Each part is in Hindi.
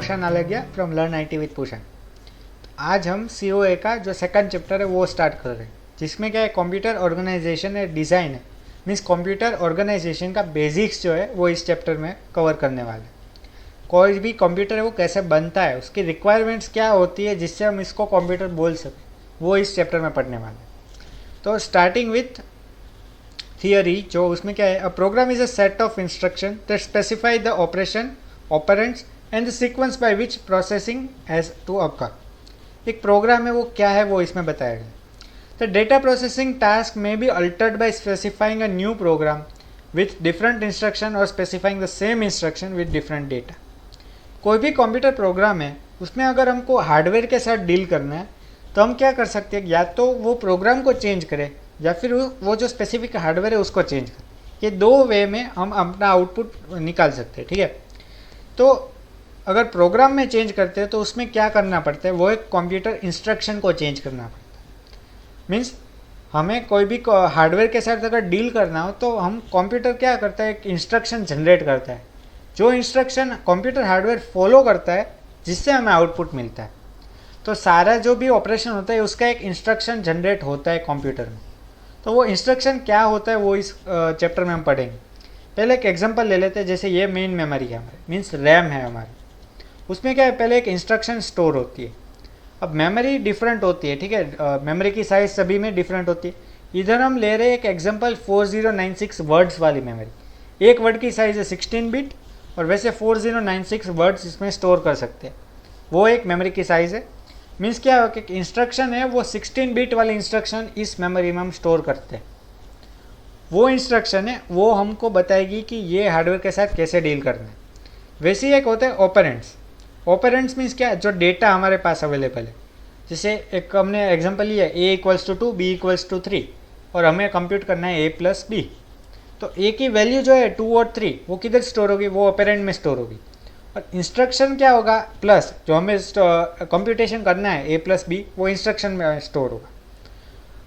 कुशान आलगिया from learn IT with Kushan. आज हम सीओए का जो सेकंड चैप्टर है वो स्टार्ट कर रहे हैं, जिसमें क्या है कंप्यूटर ऑर्गेनाइजेशन है, डिज़ाइन है। मीन्स कंप्यूटर ऑर्गेनाइजेशन का बेसिक्स जो है वो इस चैप्टर में कवर करने वाले हैं। कोई भी कंप्यूटर है वो कैसे बनता है, उसकी रिक्वायरमेंट्स क्या होती है जिससे हम इसको कंप्यूटर बोल सकें, वो इस चैप्टर में पढ़ने वाले हैं। तो स्टार्टिंग विथ थियरी, जो उसमें क्या है, a program is a set of instruction that specify the operation, operands and the sequence by which processing has to occur. एक प्रोग्राम है वो क्या है वो इसमें बताया गया। The data processing task may be altered by specifying a new program with different instruction और specifying the same instruction with different data. कोई भी कंप्यूटर प्रोग्राम है उसमें अगर हमको हार्डवेयर के साथ डील करना है तो हम क्या कर सकते हैं, या तो वो प्रोग्राम को चेंज करें या फिर वो जो स्पेसिफिक हार्डवेयर है उसको चेंज करें। ये दो वे में हम अपना आउटपुट निकाल सकते हैं, ठीक है। तो अगर प्रोग्राम में चेंज करते हैं तो उसमें क्या करना पड़ता है, वो एक कंप्यूटर इंस्ट्रक्शन को चेंज करना पड़ता है। मीन्स हमें कोई भी हार्डवेयर के साथ अगर डील करना हो तो हम कंप्यूटर क्या करता है, एक इंस्ट्रक्शन जनरेट करता है, जो इंस्ट्रक्शन कंप्यूटर हार्डवेयर फॉलो करता है जिससे हमें आउटपुट मिलता है। तो सारा जो भी ऑपरेशन होता है उसका एक इंस्ट्रक्शन जनरेट होता है कंप्यूटर में। तो वो इंस्ट्रक्शन क्या होता है वो इस चैप्टर में हम पढ़ेंगे। पहले एक एग्जांपल ले लेते हैं। जैसे ये मेन मेमोरी है हमारी, मीन्स रैम है हमारी। उसमें क्या है, पहले एक इंस्ट्रक्शन स्टोर होती है। अब मेमोरी डिफरेंट होती है, ठीक है, मेमोरी की साइज सभी में डिफरेंट होती है। इधर हम ले रहे हैं एक एग्जांपल 4096 वर्ड्स वाली मेमोरी। एक वर्ड की साइज है 16 बिट और वैसे 4096 वर्ड्स इसमें स्टोर कर सकते हैं। वो एक मेमोरी की साइज़ है। मीन्स क्या है कि इंस्ट्रक्शन है वो 16 बिट वाली इंस्ट्रक्शन इस मेमोरी में हम स्टोर करते हैं। वो इंस्ट्रक्शन है वो हमको बताएगी कि ये हार्डवेयर के साथ कैसे डील करना है। वैसे ही एक होता है ऑपरेंड्स। ऑपरेंड्स मीन्स क्या है, जो डेटा हमारे पास अवेलेबल है। जैसे एक हमने एग्जांपल लिया ए = 2 बी = 3 और हमें कंप्यूट करना है a + b। तो ए की वैल्यू जो है 2 और 3 वो किधर स्टोर होगी, वो ऑपरेंड में स्टोर होगी। और इंस्ट्रक्शन क्या होगा, प्लस जो हमें कंप्यूटेशन करना है a + b, वो इंस्ट्रक्शन में स्टोर होगा।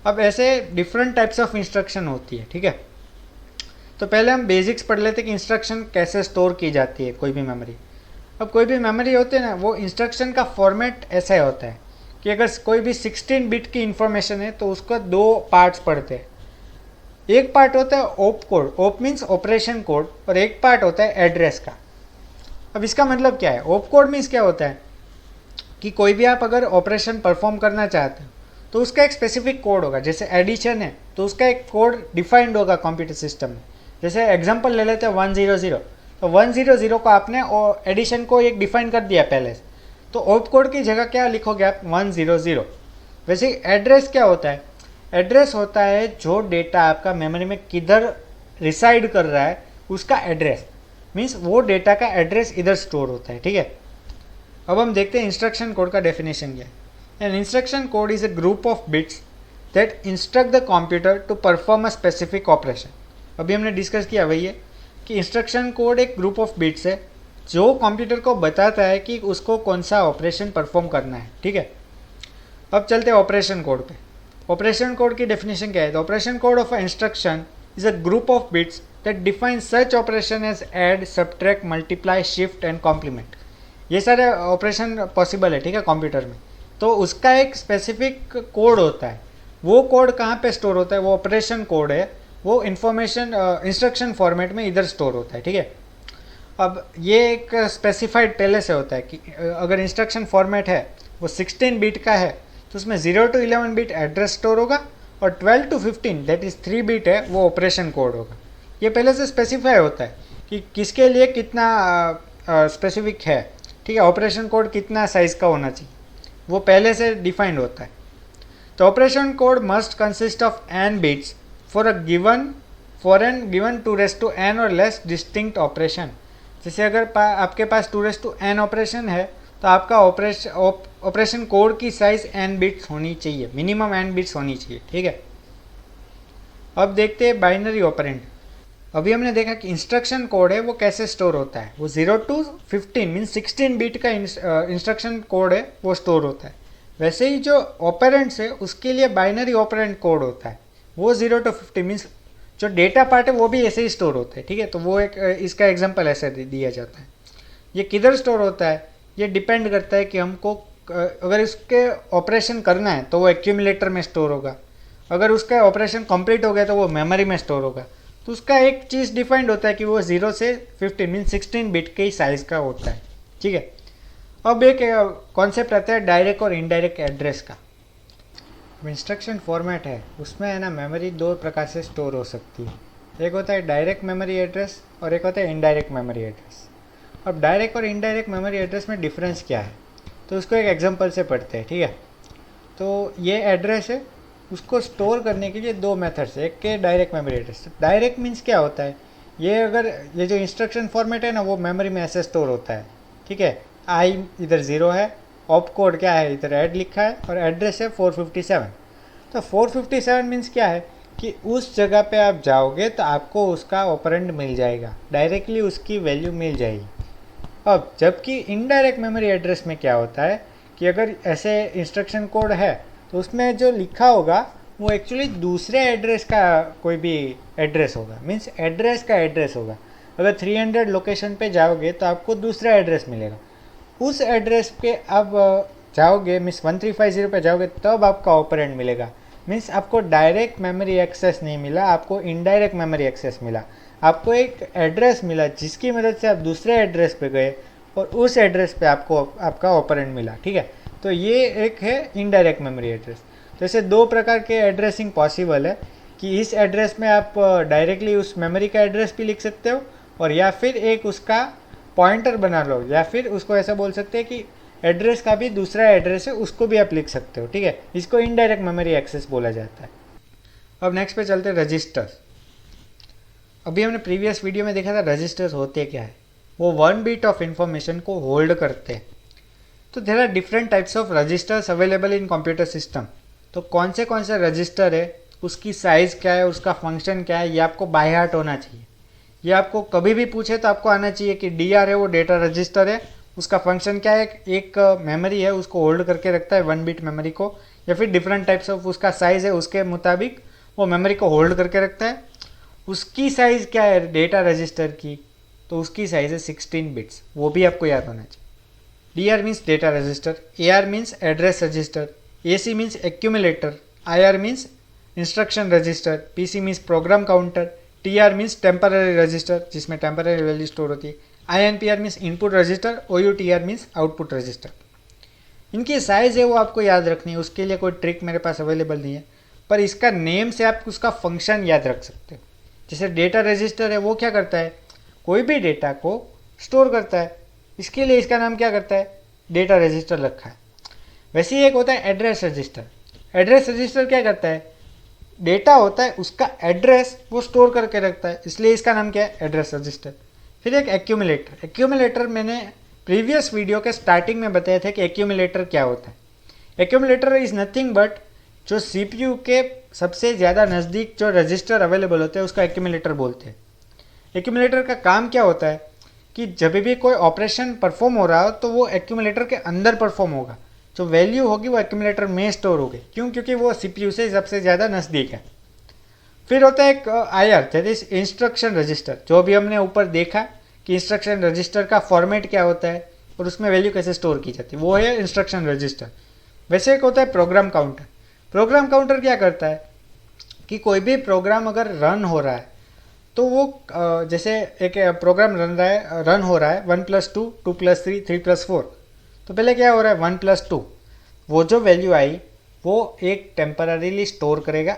अब ऐसे डिफरेंट टाइप्स ऑफ इंस्ट्रक्शन होती है, ठीक है। तो पहले हम बेसिक्स पढ़ लेते हैं कि इंस्ट्रक्शन कैसे स्टोर की जाती है कोई भी मेमोरी। अब कोई भी मेमोरी होती है ना, वो इंस्ट्रक्शन का फॉर्मेट ऐसा होता है कि अगर कोई भी 16 बिट की इंफॉर्मेशन है तो उसका दो पार्ट्स पढ़ते हैं। एक पार्ट होता है ओप कोड, ओप मीन्स ऑपरेशन कोड, और एक पार्ट होता है एड्रेस का। अब इसका मतलब क्या है, ओप कोड मीन्स क्या होता है कि कोई भी आप अगर ऑपरेशन परफॉर्म करना चाहते हो तो उसका एक स्पेसिफिक कोड होगा। जैसे एडिशन है तो उसका एक कोड डिफाइंड होगा कंप्यूटर सिस्टम में। जैसे एग्जांपल ले लेते हैं 100, तो 100 को आपने एडिशन को एक डिफाइन कर दिया पहले से, तो ओप कोड की जगह क्या लिखोगे आप, 100। वैसे एड्रेस क्या होता है, एड्रेस होता है जो डेटा आपका मेमोरी में किधर रिसाइड कर रहा है उसका एड्रेस। मीन्स वो डेटा का एड्रेस इधर स्टोर होता है, ठीक है। अब हम देखते हैं इंस्ट्रक्शन कोड का डेफिनेशन क्या है। An instruction code is a group of bits that instruct the computer to perform a specific operation. अभी हमने डिस्कस किया वही है कि इंस्ट्रक्शन कोड एक ग्रुप ऑफ बिट्स है जो कंप्यूटर को बताता है कि उसको कौन सा ऑपरेशन परफॉर्म करना है, ठीक है। अब चलते हैं ऑपरेशन कोड पे। ऑपरेशन कोड की डेफिनेशन क्या है, the operation code of a instruction is a group of bits that define such operation as add, subtract, multiply, shift and complement. ये सारे ऑपरेशन पॉसिबल है, ठीक है, कंप्यूटर में। तो उसका एक स्पेसिफिक कोड होता है। वो कोड कहाँ पे स्टोर होता है, वो ऑपरेशन कोड है, वो इंफॉर्मेशन इंस्ट्रक्शन फॉर्मेट में इधर स्टोर होता है, ठीक है। अब ये एक स्पेसिफाइड पहले से होता है कि अगर इंस्ट्रक्शन फॉर्मेट है वो 16 बिट का है तो उसमें 0 to 11 बिट एड्रेस स्टोर होगा और 12 to 15 दैट इज़ 3 बिट है वो ऑपरेशन कोड होगा। ये पहले से स्पेसिफाई होता है कि किसके लिए कितना स्पेसिफिक है, ठीक है, ऑपरेशन कोड कितना साइज़ का होना चाहिए, वो पहले से डिफाइंड होता है। तो operation code must consist of n bits for an given 2n और लेस डिस्टिंक्ट ऑपरेशन। जैसे अगर आपके पास 2n ऑपरेशन है तो आपका ऑपरेशन कोड की साइज n बिट्स होनी चाहिए, मिनिमम n बिट्स होनी चाहिए, ठीक है। अब देखते हैं बाइनरी ऑपरेंड। अभी हमने देखा कि इंस्ट्रक्शन कोड है वो कैसे स्टोर होता है, वो 0 to 15 मीन्स 16 बिट का इंस्ट्रक्शन कोड है वो स्टोर होता है। वैसे ही जो ऑपरेंड्स है उसके लिए बाइनरी ऑपरेंड कोड होता है, वो 0 to 50 मीन्स जो डेटा पार्ट है वो भी ऐसे ही स्टोर होता है, ठीक है। तो वो एक इसका एग्जांपल ऐसे दिया जाता है। ये किधर स्टोर होता है, ये डिपेंड करता है कि हमको अगर इसके ऑपरेशन करना है तो वो एक्यूमुलेटर में स्टोर होगा, अगर उसका ऑपरेशन कंप्लीट हो गया तो वो मेमोरी में स्टोर होगा। तो उसका एक चीज़ डिफाइंड होता है कि वो 0 से 15 मीन 16 बिट के ही साइज़ का होता है, ठीक है। अब एक कॉन्सेप्ट आता है डायरेक्ट और इनडायरेक्ट एड्रेस का। इंस्ट्रक्शन फॉर्मेट है उसमें है ना, मेमोरी दो प्रकार से स्टोर हो सकती है, एक होता है डायरेक्ट मेमोरी एड्रेस और एक होता है इनडायरेक्ट मेमोरी एड्रेस। अब डायरेक्ट और इनडायरेक्ट मेमोरी एड्रेस में डिफरेंस क्या है, तो उसको एक एग्जांपल से पढ़ते हैं, ठीक है। तो ये एड्रेस है, उसको स्टोर करने के लिए दो मेथड्स है, एक के direct memory address. Direct means क्या होता है, ये अगर ये जो इंस्ट्रक्शन फॉर्मेट है ना वो मेमोरी में ऐसे स्टोर होता है, ठीक है। आई इधर 0 है, ऑप कोड क्या है, इधर ऐड लिखा है और एड्रेस है 457। तो 457 मीन्स क्या है कि उस जगह पे आप जाओगे तो आपको उसका ऑपरेंड मिल जाएगा, डायरेक्टली उसकी वैल्यू मिल जाएगी। अब जबकि इनडायरेक्ट मेमोरी एड्रेस में क्या होता है कि अगर ऐसे इंस्ट्रक्शन कोड है तो उसमें जो लिखा होगा वो एक्चुअली दूसरे एड्रेस का कोई भी एड्रेस होगा, मीन्स एड्रेस का एड्रेस होगा। अगर 300 लोकेशन पे जाओगे तो आपको दूसरा एड्रेस मिलेगा, उस एड्रेस पे आप जाओगे मीन्स 1350 पे जाओगे तब आपका ऑपरेंड मिलेगा। मीन्स आपको डायरेक्ट मेमोरी एक्सेस नहीं मिला, आपको इनडायरेक्ट मेमोरी एक्सेस मिला। आपको एक एड्रेस मिला जिसकी मदद से आप दूसरे एड्रेस पे गए और उस एड्रेस पे आपको आपका ऑपरेंड मिला, ठीक है। तो ये एक है इनडायरेक्ट मेमोरी एड्रेस। तो ऐसे दो प्रकार के एड्रेसिंग पॉसिबल है कि इस एड्रेस में आप डायरेक्टली उस मेमोरी का एड्रेस भी लिख सकते हो और या फिर एक उसका पॉइंटर बना लो, या फिर उसको ऐसा बोल सकते हैं कि एड्रेस का भी दूसरा एड्रेस है उसको भी आप लिख सकते हो, ठीक है। इसको इनडायरेक्ट मेमोरी एक्सेस बोला जाता है। अब नेक्स्ट पे चलते हैं रजिस्टर्स। अभी हमने प्रीवियस वीडियो में देखा था रजिस्टर्स होते क्या है, वो 1 बिट ऑफ इंफॉर्मेशन को होल्ड करते हैं। तो there are different types of registers available in computer system. तो कौन से रजिस्टर है, उसकी साइज़ क्या है, उसका फंक्शन क्या है, ये आपको बाय हार्ट होना चाहिए। ये आपको कभी भी पूछे तो आपको आना चाहिए कि DR है वो डेटा रजिस्टर है, उसका फंक्शन क्या है, एक मेमोरी है उसको होल्ड करके रखता है 1 बिट मेमोरी को, या फिर डिफरेंट टाइप्स ऑफ उसका साइज़ है उसके मुताबिक वो मेमोरी को होल्ड करके रखता है। उसकी साइज़ क्या है डेटा रजिस्टर की, तो उसकी साइज़ है 16 बिट्स, वो भी आपको याद होना चाहिए। DR means data register, AR means address register, AC means accumulator, IR means instruction register, PC means program counter, TR means temporary register जिसमें टेम्पररी वैल्यू स्टोर होती है, INPR means input register, OUTR means output register. इनकी साइज़ है वो आपको याद रखनी है, उसके लिए कोई ट्रिक मेरे पास अवेलेबल नहीं है, पर इसका नेम से आप उसका फंक्शन याद रख सकते हो। जैसे डेटा रजिस्टर है वो क्या करता है, कोई भी डेटा को स्टोर करता है, इसके लिए इसका नाम क्या करता है, डेटा रजिस्टर रखा है। वैसे ही एक होता है एड्रेस रजिस्टर। एड्रेस रजिस्टर क्या करता है, डेटा होता है उसका एड्रेस वो स्टोर करके रखता है, इसलिए इसका नाम क्या है, एड्रेस रजिस्टर। फिर एक एक्यूमुलेटर। एक्यूमुलेटर मैंने प्रीवियस वीडियो के स्टार्टिंग में बताया था कि एक्यूमुलेटर क्या होता है। एक्यूमुलेटर इज़ नथिंग बट जो CPU के सबसे ज़्यादा नज़दीक जो रजिस्टर अवेलेबल होते हैं उसका एक्यूमुलेटर बोलते हैं। एक्यूमुलेटर का काम क्या होता है कि जब भी कोई ऑपरेशन परफॉर्म हो रहा हो तो वो एक्यूमुलेटर के अंदर परफॉर्म होगा, जो वैल्यू होगी वो एक्यूमुलेटर में स्टोर होगी। क्यों, क्योंकि वो CPU से सबसे ज़्यादा नज़दीक है। फिर होता है एक IR that is instruction register, जो भी हमने ऊपर देखा कि इंस्ट्रक्शन रजिस्टर का फॉर्मेट क्या होता है और उसमें वैल्यू कैसे स्टोर की जाती है, वो है इंस्ट्रक्शन रजिस्टर। वैसे एक होता है प्रोग्राम काउंटर। प्रोग्राम काउंटर क्या करता है कि कोई भी प्रोग्राम अगर रन हो रहा है तो वो जैसे एक प्रोग्राम रन हो रहा है 1+2, 2+3, 3+4, तो पहले क्या हो रहा है 1+2, वो जो वैल्यू आई वो एक टेम्पररीली स्टोर करेगा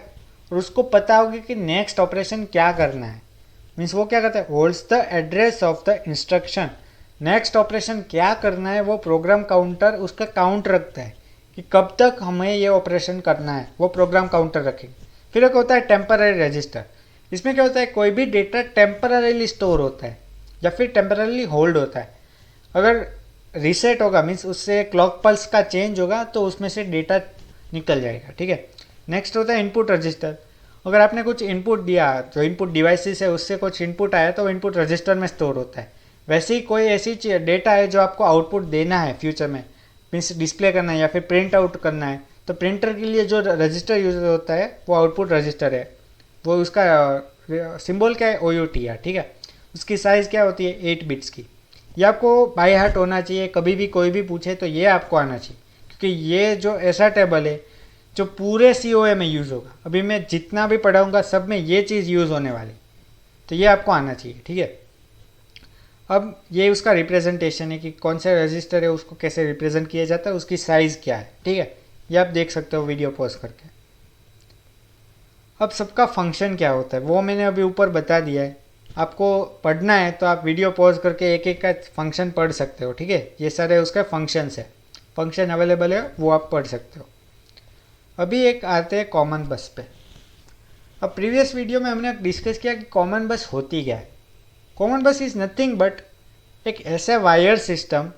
और उसको पता होगा कि नेक्स्ट ऑपरेशन क्या करना है। मीन्स वो क्या करता है, holds the address of the instruction. Next operation क्या करना है वो प्रोग्राम काउंटर उसका काउंट रखता है कि कब तक हमें ये ऑपरेशन करना है, वो प्रोग्राम काउंटर रखेंगे। फिर एक होता है टेम्पररी रजिस्टर। इसमें क्या होता है, कोई भी डेटा टेम्पररीली स्टोर होता है या फिर टेम्पररीली होल्ड होता है। अगर रीसेट होगा मीन्स उससे क्लॉक पल्स का चेंज होगा तो उसमें से डेटा निकल जाएगा, ठीक है। नेक्स्ट होता है इनपुट रजिस्टर। अगर आपने कुछ इनपुट दिया, जो इनपुट डिवाइसेस है उससे कुछ इनपुट आया तो इनपुट रजिस्टर में स्टोर होता है। वैसे ही कोई ऐसी डेटा है जो आपको आउटपुट देना है फ्यूचर में, मीन्स डिस्प्ले करना है या फिर प्रिंट आउट करना है, तो प्रिंटर के लिए जो रजिस्टर यूज होता है वो आउटपुट रजिस्टर है। वो उसका सिंबल क्या है, OUTR, ठीक है। उसकी साइज़ क्या होती है 8 बिट्स की। ये आपको बाय हार्ट होना चाहिए, कभी भी कोई भी पूछे तो ये आपको आना चाहिए, क्योंकि ये जो ऐसा टेबल है जो पूरे COA में यूज़ होगा। अभी मैं जितना भी पढ़ाऊँगा सब में ये चीज़ यूज़ होने वाली, तो ये आपको आना चाहिए, ठीक है। अब ये उसका रिप्रेजेंटेशन है कि कौन सा रजिस्टर है, उसको कैसे रिप्रेजेंट किया जाता है, उसकी साइज़ क्या है, ठीक है। ये आप देख सकते हो वीडियो पॉज करके। अब सबका फंक्शन क्या होता है वो मैंने अभी ऊपर बता दिया है। आपको पढ़ना है तो आप वीडियो पॉज करके एक एक का फंक्शन पढ़ सकते हो, ठीक है। ये सारे उसके फंक्शंस है, फंक्शन अवेलेबल है, वो आप पढ़ सकते हो। अभी एक आते हैं कॉमन बस पे। अब प्रीवियस वीडियो में हमने डिस्कस किया कि कॉमन बस होती क्या है। कॉमन बस इज़ नथिंग बट एक ऐसा वायर सिस्टम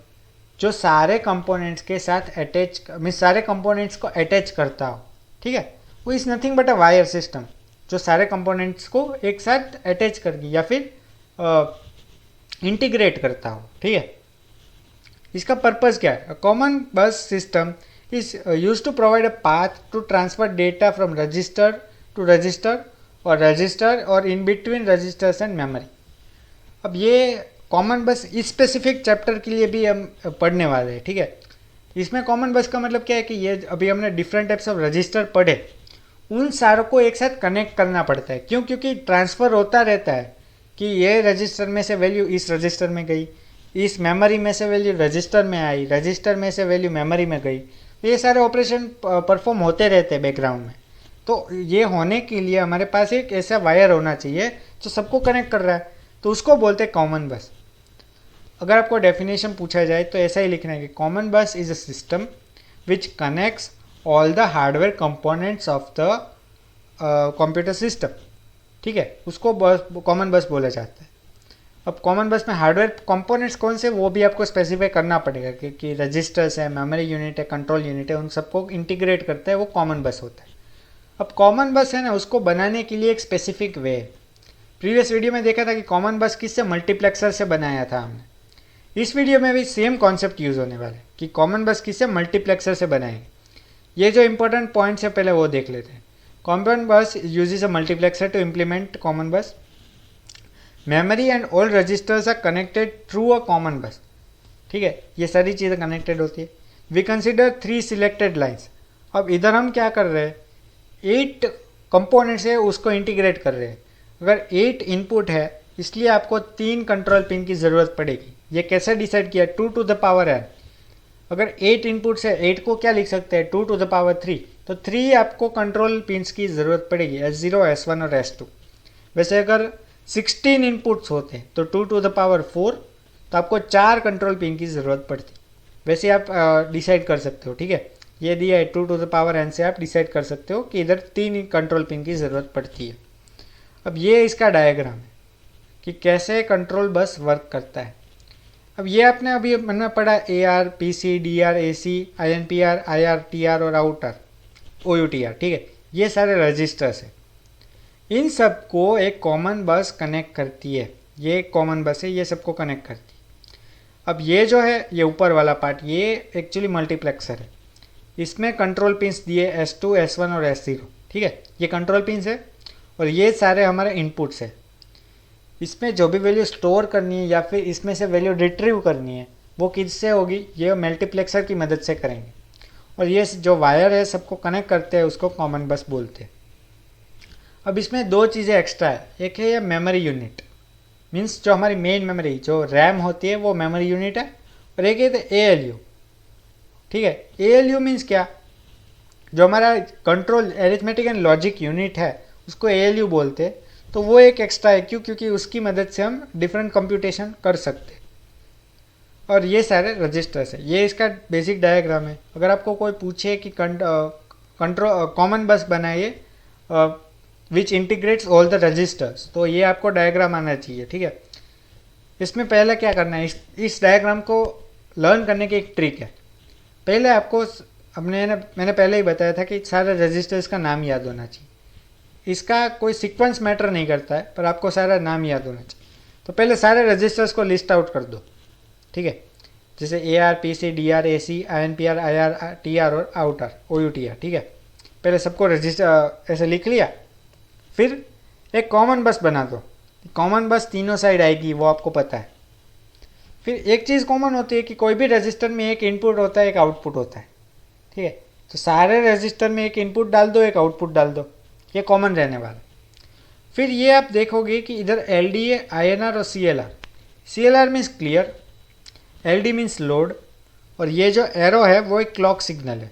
जो सारे कंपोनेंट्स के साथ अटैच, मीन सारे कंपोनेंट्स को अटैच करता हो, ठीक है। वो is nothing but a wire system जो सारे कंपोनेंट्स को एक साथ अटैच करके या फिर इंटीग्रेट करता हो, ठीक है। इसका पर्पज़ क्या है? Common bus system is use to provide a path to transfer data from register to register और in between registers and memory. अब ये कॉमन बस इस स्पेसिफिक चैप्टर के लिए भी हम पढ़ने वाले हैं, ठीक है। इसमें कॉमन बस का मतलब क्या है कि ये अभी हमने डिफरेंट टाइप्स ऑफ रजिस्टर पढ़े, उन सारों को एक साथ कनेक्ट करना पड़ता है। क्यों? क्योंकि ट्रांसफ़र होता रहता है कि ये रजिस्टर में से वैल्यू इस रजिस्टर में गई, इस मेमोरी में से वैल्यू रजिस्टर में आई, रजिस्टर में से वैल्यू मेमोरी में गई। ये सारे ऑपरेशन परफॉर्म होते रहते हैं बैकग्राउंड में। तो ये होने के लिए हमारे पास एक ऐसा वायर होना चाहिए जो सबको कनेक्ट कर रहा है, तो उसको बोलते हैं कॉमन बस। अगर आपको डेफिनेशन पूछा जाए तो ऐसा ही लिखना है कि कॉमन बस is a system which connects all the hardware components of the computer system, ठीक है। उसको बस कॉमन बस बोला जाता है। अब कॉमन बस में हार्डवेयर कंपोनेंट्स कौन से वो भी आपको स्पेसिफाई करना पड़ेगा, क्योंकि रजिस्टर्स है, मेमोरी यूनिट है, कंट्रोल यूनिट है, उन सबको इंटीग्रेट करता है, वो कॉमन बस होता है। अब कॉमन बस है ना, उसको बनाने के लिए एक स्पेसिफिक वे है। प्रीवियस वीडियो में देखा था कि कॉमन बस किससे, मल्टीप्लेक्सर से बनाया था हमने। इस वीडियो में भी सेम कॉन्सेप्ट यूज़ होने वाला है कि कॉमन बस किससे, मल्टीप्लेक्सर से बनाएंगे। ये जो इंपॉर्टेंट पॉइंट्स है पहले वो देख लेते हैं। Common bus uses a multiplexer to implement common bus. Memory and all registers are connected through a common bus, ठीक है। ये सारी चीज़ें कनेक्टेड होती है। We consider 3 selected lines. अब इधर हम क्या कर रहे हैं, 8 कंपोनेंट्स है उसको इंटीग्रेट कर रहे हैं। अगर 8 इनपुट है इसलिए आपको 3 कंट्रोल पिन की ज़रूरत पड़ेगी। ये कैसे डिसाइड किया, 2 टू द पावर n। अगर 8 इनपुट्स है, 8 को क्या लिख सकते हैं, 2 टू द पावर 3, तो 3 आपको कंट्रोल पिन्स की ज़रूरत पड़ेगी, S0, S1 और S2। वैसे अगर 16 इनपुट्स होते तो 2 टू द पावर 4, तो आपको 4 कंट्रोल पिन की ज़रूरत पड़ती। वैसे आप डिसाइड कर सकते हो, ठीक है। ये दिया है 2 टू द पावर n से आप डिसाइड कर सकते हो कि इधर 3 कंट्रोल पिन की ज़रूरत पड़ती है। अब ये इसका डायग्राम है कि कैसे कंट्रोल बस वर्क करता है। अब ये आपने अभी मैंने पढ़ा AR, PC, DR, AC, INPR, IR, TR और आउटर OUTR, ठीक है। ये सारे रजिस्टर्स हैं। इन सब को एक कॉमन बस कनेक्ट करती है। ये एक कॉमन बस है, ये सबको कनेक्ट करती है। अब ये जो है, ये ऊपर वाला पार्ट, ये एक्चुअली मल्टीप्लेक्सर है। इसमें कंट्रोल पिन्स दिए S2, S1 और S0, ठीक है। ये कंट्रोल पिन्स है और ये सारे हमारे इनपुट्स है। इसमें जो भी वैल्यू स्टोर करनी है या फिर इसमें से वैल्यू रिट्रीव करनी है वो किससे होगी, ये मल्टीप्लेक्सर की मदद से करेंगे। और ये जो वायर है सबको कनेक्ट करते हैं, उसको कॉमन बस बोलते हैं। अब इसमें 2 चीज़ें एक्स्ट्रा है। एक है ये मेमोरी यूनिट, मीन्स जो हमारी मेन मेमोरी जो रैम होती है वो मेमोरी यूनिट है। और एक है ALU, ठीक है। ALU मीन्स क्या, जो हमारा control arithmetic and logic unit है उसको ALU बोलते हैं। तो वो एक एक्स्ट्रा है, क्यों? क्योंकि उसकी मदद से हम डिफरेंट कंप्यूटेशन कर सकते हैं। और ये सारे रजिस्टर्स है। ये इसका बेसिक डायग्राम है। अगर आपको कोई पूछे कि कंट्रोल कॉमन बस बनाइए विच इंटीग्रेट्स ऑल द रजिस्टर्स, तो ये आपको डायग्राम आना चाहिए, ठीक है। इसमें पहले क्या करना है, इस डायग्राम को लर्न करने की एक ट्रिक है। पहले आपको मैंने पहले ही बताया था कि सारे रजिस्टर्स का नाम याद होना चाहिए। इसका कोई सीक्वेंस मैटर नहीं करता है, पर आपको सारा नाम याद होना चाहिए। तो पहले सारे रजिस्टर्स को लिस्ट आउट कर दो, ठीक है। जैसे AR, PC, DR, AC, INPR, IR, TR और आउटर OUTR, ठीक है। पहले सबको रजिस्टर ऐसे लिख लिया। फिर एक कॉमन बस बना दो। कॉमन बस तीनों साइड आएगी, वो आपको पता है। फिर एक चीज़ कॉमन होती है कि कोई भी रजिस्टर में एक इनपुट होता है, एक आउटपुट होता है, ठीक है। तो सारे रजिस्टर में एक इनपुट डाल दो, एक आउटपुट डाल दो, ये कॉमन रहने वाला। फिर ये आप देखोगे कि इधर एल डी है, आई एन आर और C L R. C L R means clear, L D means load, और ये जो एरो है वो एक क्लॉक सिग्नल है।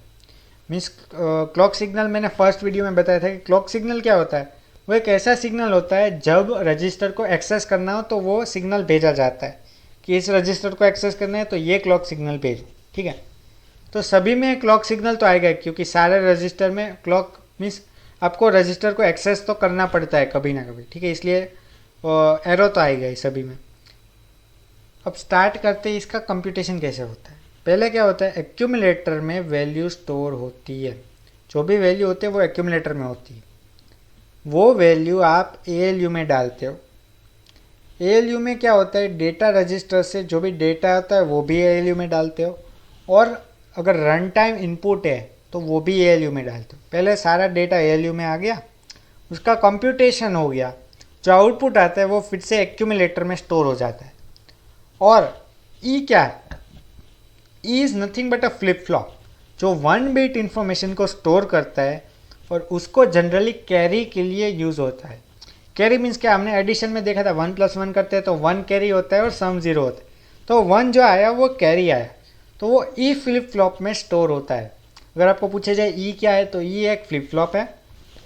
मीन्स क्लॉक सिग्नल मैंने फर्स्ट वीडियो में बताया था कि क्लॉक सिग्नल क्या होता है। वो एक ऐसा सिग्नल होता है जब रजिस्टर को एक्सेस करना हो तो वो सिग्नल भेजा जाता है कि इस रजिस्टर को एक्सेस करना है तो ये क्लॉक सिग्नल भेजो, ठीक है। तो सभी में क्लॉक सिग्नल तो आएगा क्योंकि सारे रजिस्टर में क्लॉक मीन्स आपको रजिस्टर को एक्सेस तो करना पड़ता है कभी ना कभी, ठीक है, इसलिए एरो तो आएगा ही सभी में। अब स्टार्ट करते हैं इसका कंप्यूटेशन कैसे होता है। पहले क्या होता है, एक्यूमुलेटर में वैल्यू स्टोर होती है, जो भी वैल्यू होती है वो एक्यूमुलेटर में होती है। वो वैल्यू आप ALU में डालते हो। ALU में क्या होता है, डेटा रजिस्टर से जो भी डेटा होता है वो भी ALU में डालते हो, और अगर रन टाइम इनपुट है तो वो भी ALU में डालते हो। पहले सारा डेटा ALU में आ गया, उसका कंप्यूटेशन हो गया, जो आउटपुट आता है वो फिर से एक्यूमुलेटर में स्टोर हो जाता है। और E क्या है, E is nothing but a flip flop, जो 1 बिट इंफॉर्मेशन को स्टोर करता है और उसको जनरली कैरी के लिए यूज़ होता है। कैरी मीन्स क्या, हमने एडिशन में देखा था 1 + 1 करते हैं तो 1 कैरी होता है और सम 0 होता है, तो 1 जो आया वो कैरी आया, तो वो ई फ्लिप फ्लॉप में स्टोर होता है। अगर आपको पूछे जाए ई क्या है तो ई एक फ्लिप फ्लॉप है,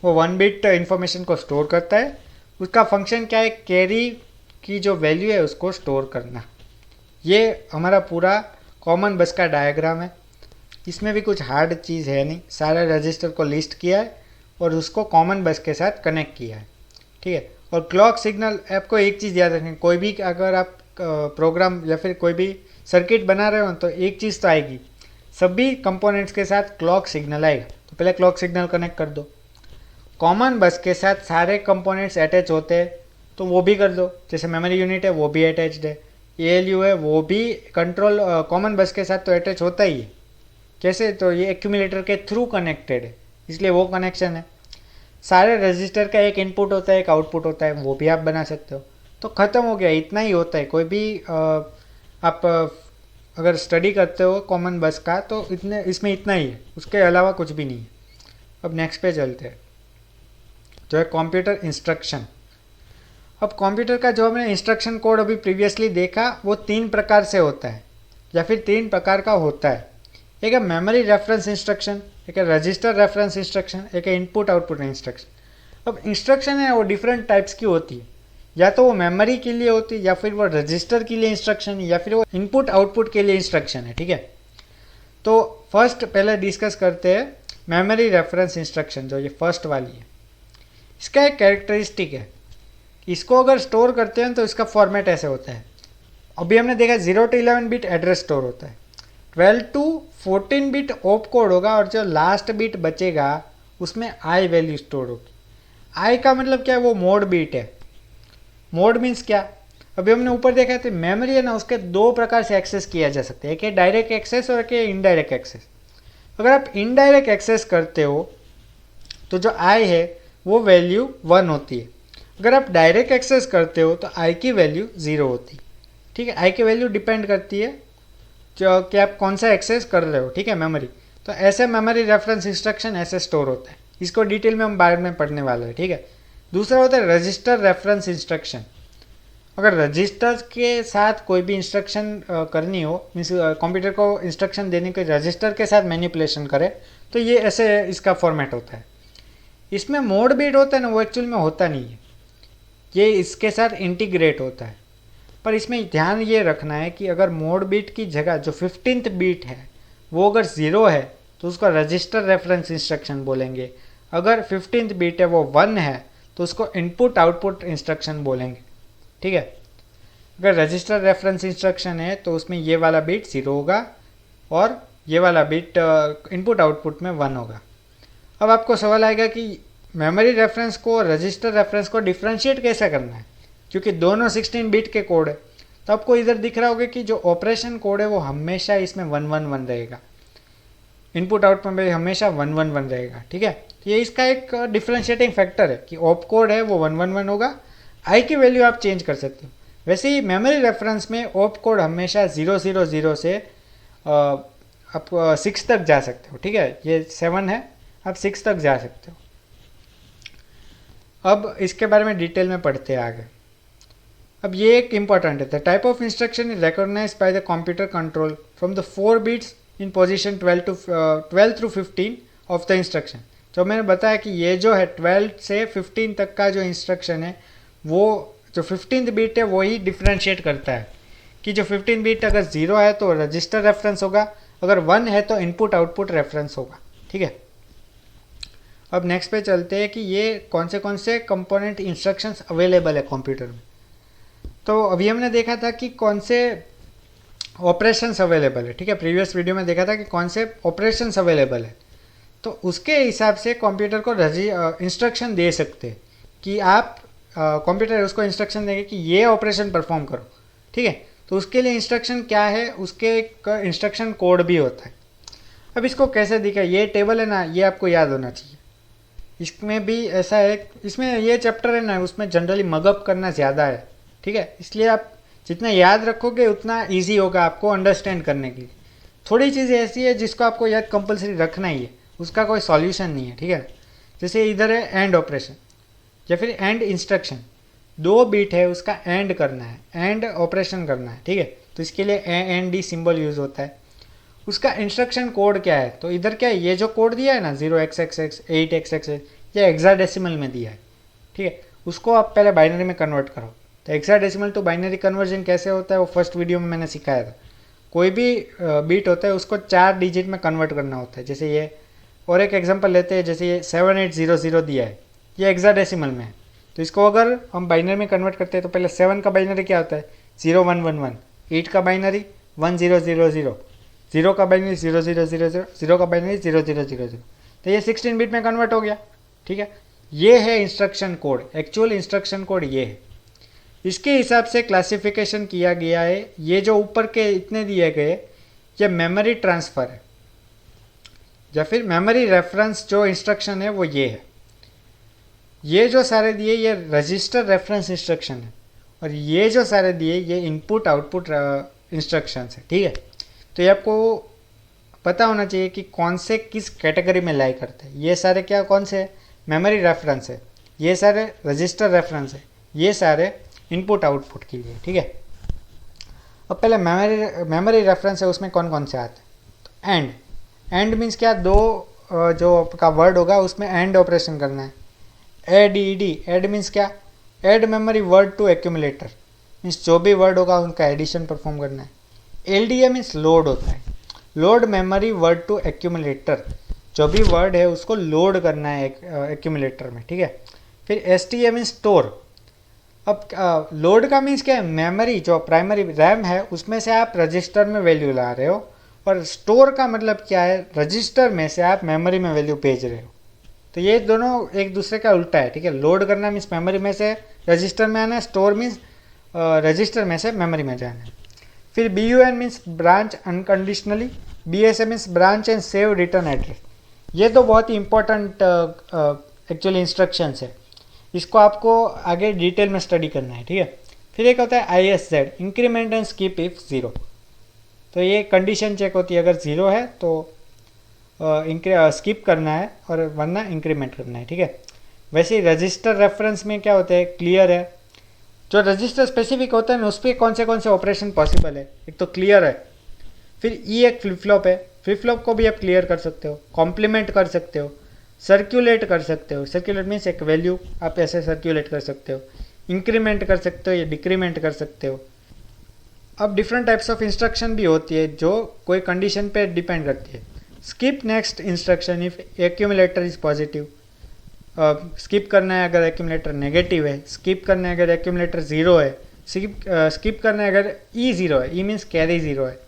वो 1 बिट इंफॉर्मेशन को स्टोर करता है। उसका फंक्शन क्या है, कैरी की जो वैल्यू है उसको स्टोर करना। ये हमारा पूरा कॉमन बस का डायग्राम है, इसमें भी कुछ हार्ड चीज़ है नहीं, सारे रजिस्टर को लिस्ट किया है और उसको कॉमन बस के साथ कनेक्ट किया है, ठीक है। और क्लॉक सिग्नल, आपको एक चीज़ याद रखनी, कोई भी अगर आप प्रोग्राम या फिर कोई भी सर्किट बना रहे हो तो एक चीज़ तो आएगी, सभी कंपोनेंट्स के साथ क्लॉक सिग्नल आएगा। तो पहले क्लॉक सिग्नल कनेक्ट कर दो। कॉमन बस के साथ सारे कंपोनेंट्स अटैच होते हैं तो वो भी कर दो, जैसे मेमोरी यूनिट है वो भी अटैच्ड है, ALU है वो भी कंट्रोल कॉमन बस के साथ तो अटैच होता ही है। कैसे, तो ये एक्यूमुलेटर के थ्रू कनेक्टेड है, इसलिए वो कनेक्शन है। सारे रजिस्टर का एक इनपुट होता है, एक आउटपुट होता है, वो भी आप बना सकते हो। तो ख़त्म हो गया, इतना ही होता है। कोई भी आप अगर स्टडी करते हो कॉमन बस का तो इतने इसमें इतना ही है, उसके अलावा कुछ भी नहीं है। अब नेक्स्ट पे चलते हैं, जो है कंप्यूटर इंस्ट्रक्शन। अब कंप्यूटर का जो हमने इंस्ट्रक्शन कोड अभी प्रीवियसली देखा वो 3 प्रकार से होता है या फिर 3 प्रकार का होता है। एक है मेमोरी रेफरेंस इंस्ट्रक्शन, एक है रजिस्टर रेफरेंस इंस्ट्रक्शन, एक है इनपुट आउटपुट इंस्ट्रक्शन। अब इंस्ट्रक्शन है वो डिफरेंट टाइप्स की होती है, या तो वो मेमोरी के लिए होती है, या फिर वो रजिस्टर के लिए इंस्ट्रक्शन है, या फिर वो इनपुट आउटपुट के लिए इंस्ट्रक्शन है, ठीक है। तो फर्स्ट पहले डिस्कस करते हैं मेमोरी रेफरेंस इंस्ट्रक्शन, जो ये फर्स्ट वाली है। इसका एक कैरेक्टरिस्टिक है, इसको अगर स्टोर करते हैं तो इसका फॉर्मेट ऐसे होता है। अभी हमने देखा 0 to 11 बिट एड्रेस स्टोर होता है, 12 to 14 बिट ऑप कोड होगा, और जो लास्ट बिट बचेगा उसमें आई वैल्यू स्टोर होगी। आई का मतलब क्या है, वो मोड बिट है। मोड मीन्स क्या, अभी हमने ऊपर देखा था मेमोरी है ना, उसके 2 प्रकार से एक्सेस किया जा सकता है, एक है डायरेक्ट एक्सेस और एक है इनडायरेक्ट एक्सेस। अगर आप इनडायरेक्ट एक्सेस करते हो तो जो आई है वो वैल्यू 1 होती है, अगर आप डायरेक्ट एक्सेस करते हो तो आई की वैल्यू 0 होती है, ठीक है। आई की वैल्यू डिपेंड करती है जो कि आप कौन सा एक्सेस कर रहे हो, ठीक है, मेमोरी। तो ऐसे मेमोरी रेफरेंस इंस्ट्रक्शन ऐसे स्टोर होता है, इसको डिटेल में हम बाद में पढ़ने वाले हैं, ठीक है। दूसरा होता है रजिस्टर रेफरेंस इंस्ट्रक्शन। अगर रजिस्टर के साथ कोई भी इंस्ट्रक्शन करनी हो, मीन्स कंप्यूटर को इंस्ट्रक्शन देने के रजिस्टर के साथ मैनिपुलेशन करे, तो ये ऐसे इसका फॉर्मेट होता है। इसमें मोड बिट होता है ना, वो एक्चुअल में होता नहीं है, ये इसके साथ इंटीग्रेट होता है। पर इसमें ध्यान ये रखना है कि अगर मोड बिट की जगह जो 15th बिट है वो अगर 0 है तो उसको रजिस्टर रेफरेंस इंस्ट्रक्शन बोलेंगे, अगर 15th बिट है वो 1 है तो उसको इनपुट आउटपुट इंस्ट्रक्शन बोलेंगे, ठीक है। अगर रजिस्टर रेफरेंस इंस्ट्रक्शन है तो उसमें ये वाला बिट 0 होगा और ये वाला बिट इनपुट आउटपुट में 1 होगा। अब आपको सवाल आएगा कि मेमोरी रेफरेंस को रजिस्टर रेफरेंस को डिफ्रेंशिएट कैसे करना है, क्योंकि दोनों 16 बिट के कोड है। तो आपको इधर दिख रहा होगा कि जो ऑपरेशन कोड है वो हमेशा इसमें 111 रहेगा, इनपुट आउटपुट में हमेशा 111 रहेगा, ठीक है। तो ये इसका एक डिफ्रेंशिएटिंग फैक्टर है कि ऑप कोड है वो 111 होगा। आई की वैल्यू आप चेंज कर सकते हो, वैसे ही मेमोरी रेफरेंस में ऑप कोड हमेशा 000 से आप 6 तक जा सकते हो, ठीक है। ये 7 है, आप 6 तक जा सकते हो। अब इसके बारे में डिटेल में पढ़ते हैं आगे। अब ये एक इम्पॉर्टेंट है, the type of instruction is recognised by the computer control from the 4 bits in position 12 through 15 of the instruction. जो मैंने बताया कि ये जो है 12 से 15 तक का जो इंस्ट्रक्शन है, वो जो 15th बिट है वही डिफ्रेंशिएट करता है कि जो 15 बिट अगर 0 है तो रजिस्टर रेफरेंस होगा, अगर 1 है तो इनपुट आउटपुट रेफरेंस होगा, ठीक है। अब नेक्स्ट पे चलते हैं कि ये कौन से कंपोनेंट इंस्ट्रक्शंस अवेलेबल है कंप्यूटर में। तो अभी हमने देखा था कि कौन से ऑपरेशंस अवेलेबल है, ठीक है। प्रीवियस वीडियो में देखा था कि कौन से ऑपरेशंस अवेलेबल है, तो उसके हिसाब से कंप्यूटर को इंस्ट्रक्शन दे सकते हैं कि आप कंप्यूटर उसको इंस्ट्रक्शन देंगे कि ये ऑपरेशन परफॉर्म करो, ठीक है। तो उसके लिए इंस्ट्रक्शन क्या है, उसके एक इंस्ट्रक्शन कोड भी होता है। अब इसको कैसे दिखा, ये टेबल है ना, ये आपको याद होना चाहिए। इसमें भी ऐसा है, इसमें ये चैप्टर है ना, उसमें जनरली मगअप करना ज़्यादा है, ठीक है। इसलिए आप जितना याद रखोगे उतना ईजी होगा आपको अंडरस्टैंड करने के लिए। थोड़ी चीज़ें ऐसी है जिसको आपको याद कंपलसरी रखना ही है, उसका कोई सॉल्यूशन नहीं है, ठीक है। जैसे इधर है एंड ऑपरेशन या फिर एंड इंस्ट्रक्शन, 2 बिट है उसका एंड करना है, एंड ऑपरेशन करना है, ठीक है। तो इसके लिए एंड डी सिंबल यूज होता है। उसका इंस्ट्रक्शन कोड क्या है, तो इधर क्या है, ये जो कोड दिया है ना 0xxx 8xx, ये हेक्साडेसिमल में दिया है, ठीक है। उसको आप पहले बाइनरी में कन्वर्ट करो। तो हेक्साडेसिमल टू बाइनरी कन्वर्जन कैसे होता है वो फर्स्ट वीडियो में मैंने सिखाया था। कोई भी बीट होता है उसको 4 डिजिट में कन्वर्ट करना होता है। जैसे ये और एक एग्जांपल लेते हैं, जैसे ये 7800 दिया है, ये हेक्साडेसिमल में है। तो इसको अगर हम बाइनरी में कन्वर्ट करते हैं तो पहले 7 का बाइनरी क्या होता है 0111, 8 का बाइनरी 1000, 0 का बाइनरी 0000, 0 का बाइनरी 0000। तो ये 16 बिट में कन्वर्ट हो गया, ठीक है। ये है instruction code, actual instruction code ये है। इसके हिसाब से क्लासिफिकेशन किया गया है। ये जो ऊपर के इतने दिए गए ये मेमोरी ट्रांसफ़र है या फिर मेमोरी रेफरेंस जो इंस्ट्रक्शन है वो ये है। ये जो सारे दिए ये रजिस्टर रेफरेंस इंस्ट्रक्शन है, और ये जो सारे दिए ये इनपुट आउटपुट इंस्ट्रक्शन है, ठीक है। तो ये आपको पता होना चाहिए कि कौन से किस कैटेगरी में लाई करते हैं। ये सारे क्या कौन से मेमोरी रेफरेंस है, ये सारे रजिस्टर रेफरेंस है, ये सारे इनपुट आउटपुट के लिए, ठीक है। अब पहले मेमोरी रेफरेंस है, उसमें कौन कौन से आते हैं। तो एंड मीन्स क्या, 2 जो आपका वर्ड होगा उसमें एंड ऑपरेशन करना है। एड मीन्स क्या, add memory word to accumulator, means जो भी वर्ड होगा उनका एडिशन परफॉर्म करना है। एलडीए मीन्स लोड होता है, load memory word to accumulator, जो भी वर्ड है उसको लोड करना है एक्यूमुलेटर में, ठीक है। फिर एसटीए मीन्स स्टोर। अब लोड का मीन्स क्या है, मेमोरी जो प्राइमरी रैम है उसमें से आप रजिस्टर में वैल्यू ला रहे हो, और स्टोर का मतलब क्या है, रजिस्टर में से आप मेमोरी में वैल्यू भेज रहे हो। तो ये दोनों एक दूसरे का उल्टा है, ठीक है। लोड करना मीन्स मेमोरी में से रजिस्टर में आना है, स्टोर मीन्स रजिस्टर में से मेमोरी में जाना है। फिर BUN means branch unconditionally, BSA means branch and save return address. ये तो बहुत ही इंपॉर्टेंट एक्चुअली इंस्ट्रक्शंस है, इसको आपको आगे डिटेल में स्टडी करना है, ठीक है। फिर एक होता है ISZ, increment and skip if 0। तो ये कंडीशन चेक होती है, अगर 0 है तो स्किप करना है और वरना इंक्रीमेंट करना है, ठीक है। वैसे ही रजिस्टर रेफरेंस में क्या होता है, क्लियर है। जो रजिस्टर स्पेसिफिक होता है ना उस पर कौन से ऑपरेशन पॉसिबल है, एक तो क्लियर है। फिर एक फ्लिप फ्लॉप है, फ्लिप फ्लॉप को भी आप क्लियर कर सकते हो, कॉम्प्लीमेंट कर सकते हो, सर्कुलेट कर सकते हो। सर्कुलेट मीन्स एक वैल्यू आप ऐसे सर्कुलेट कर सकते हो, इंक्रीमेंट कर सकते हो या डिक्रीमेंट कर सकते हो। अब डिफरेंट टाइप्स ऑफ इंस्ट्रक्शन भी होती है जो कोई कंडीशन पे डिपेंड करती है। Skip next instruction if accumulator is positive, skip करना है अगर एक्यूमुलेटर नेगेटिव है, स्किप करना है अगर एक्यूमुलेटर 0 है, स्किप करना है अगर E0 है, E मीन्स कैरी 0 है,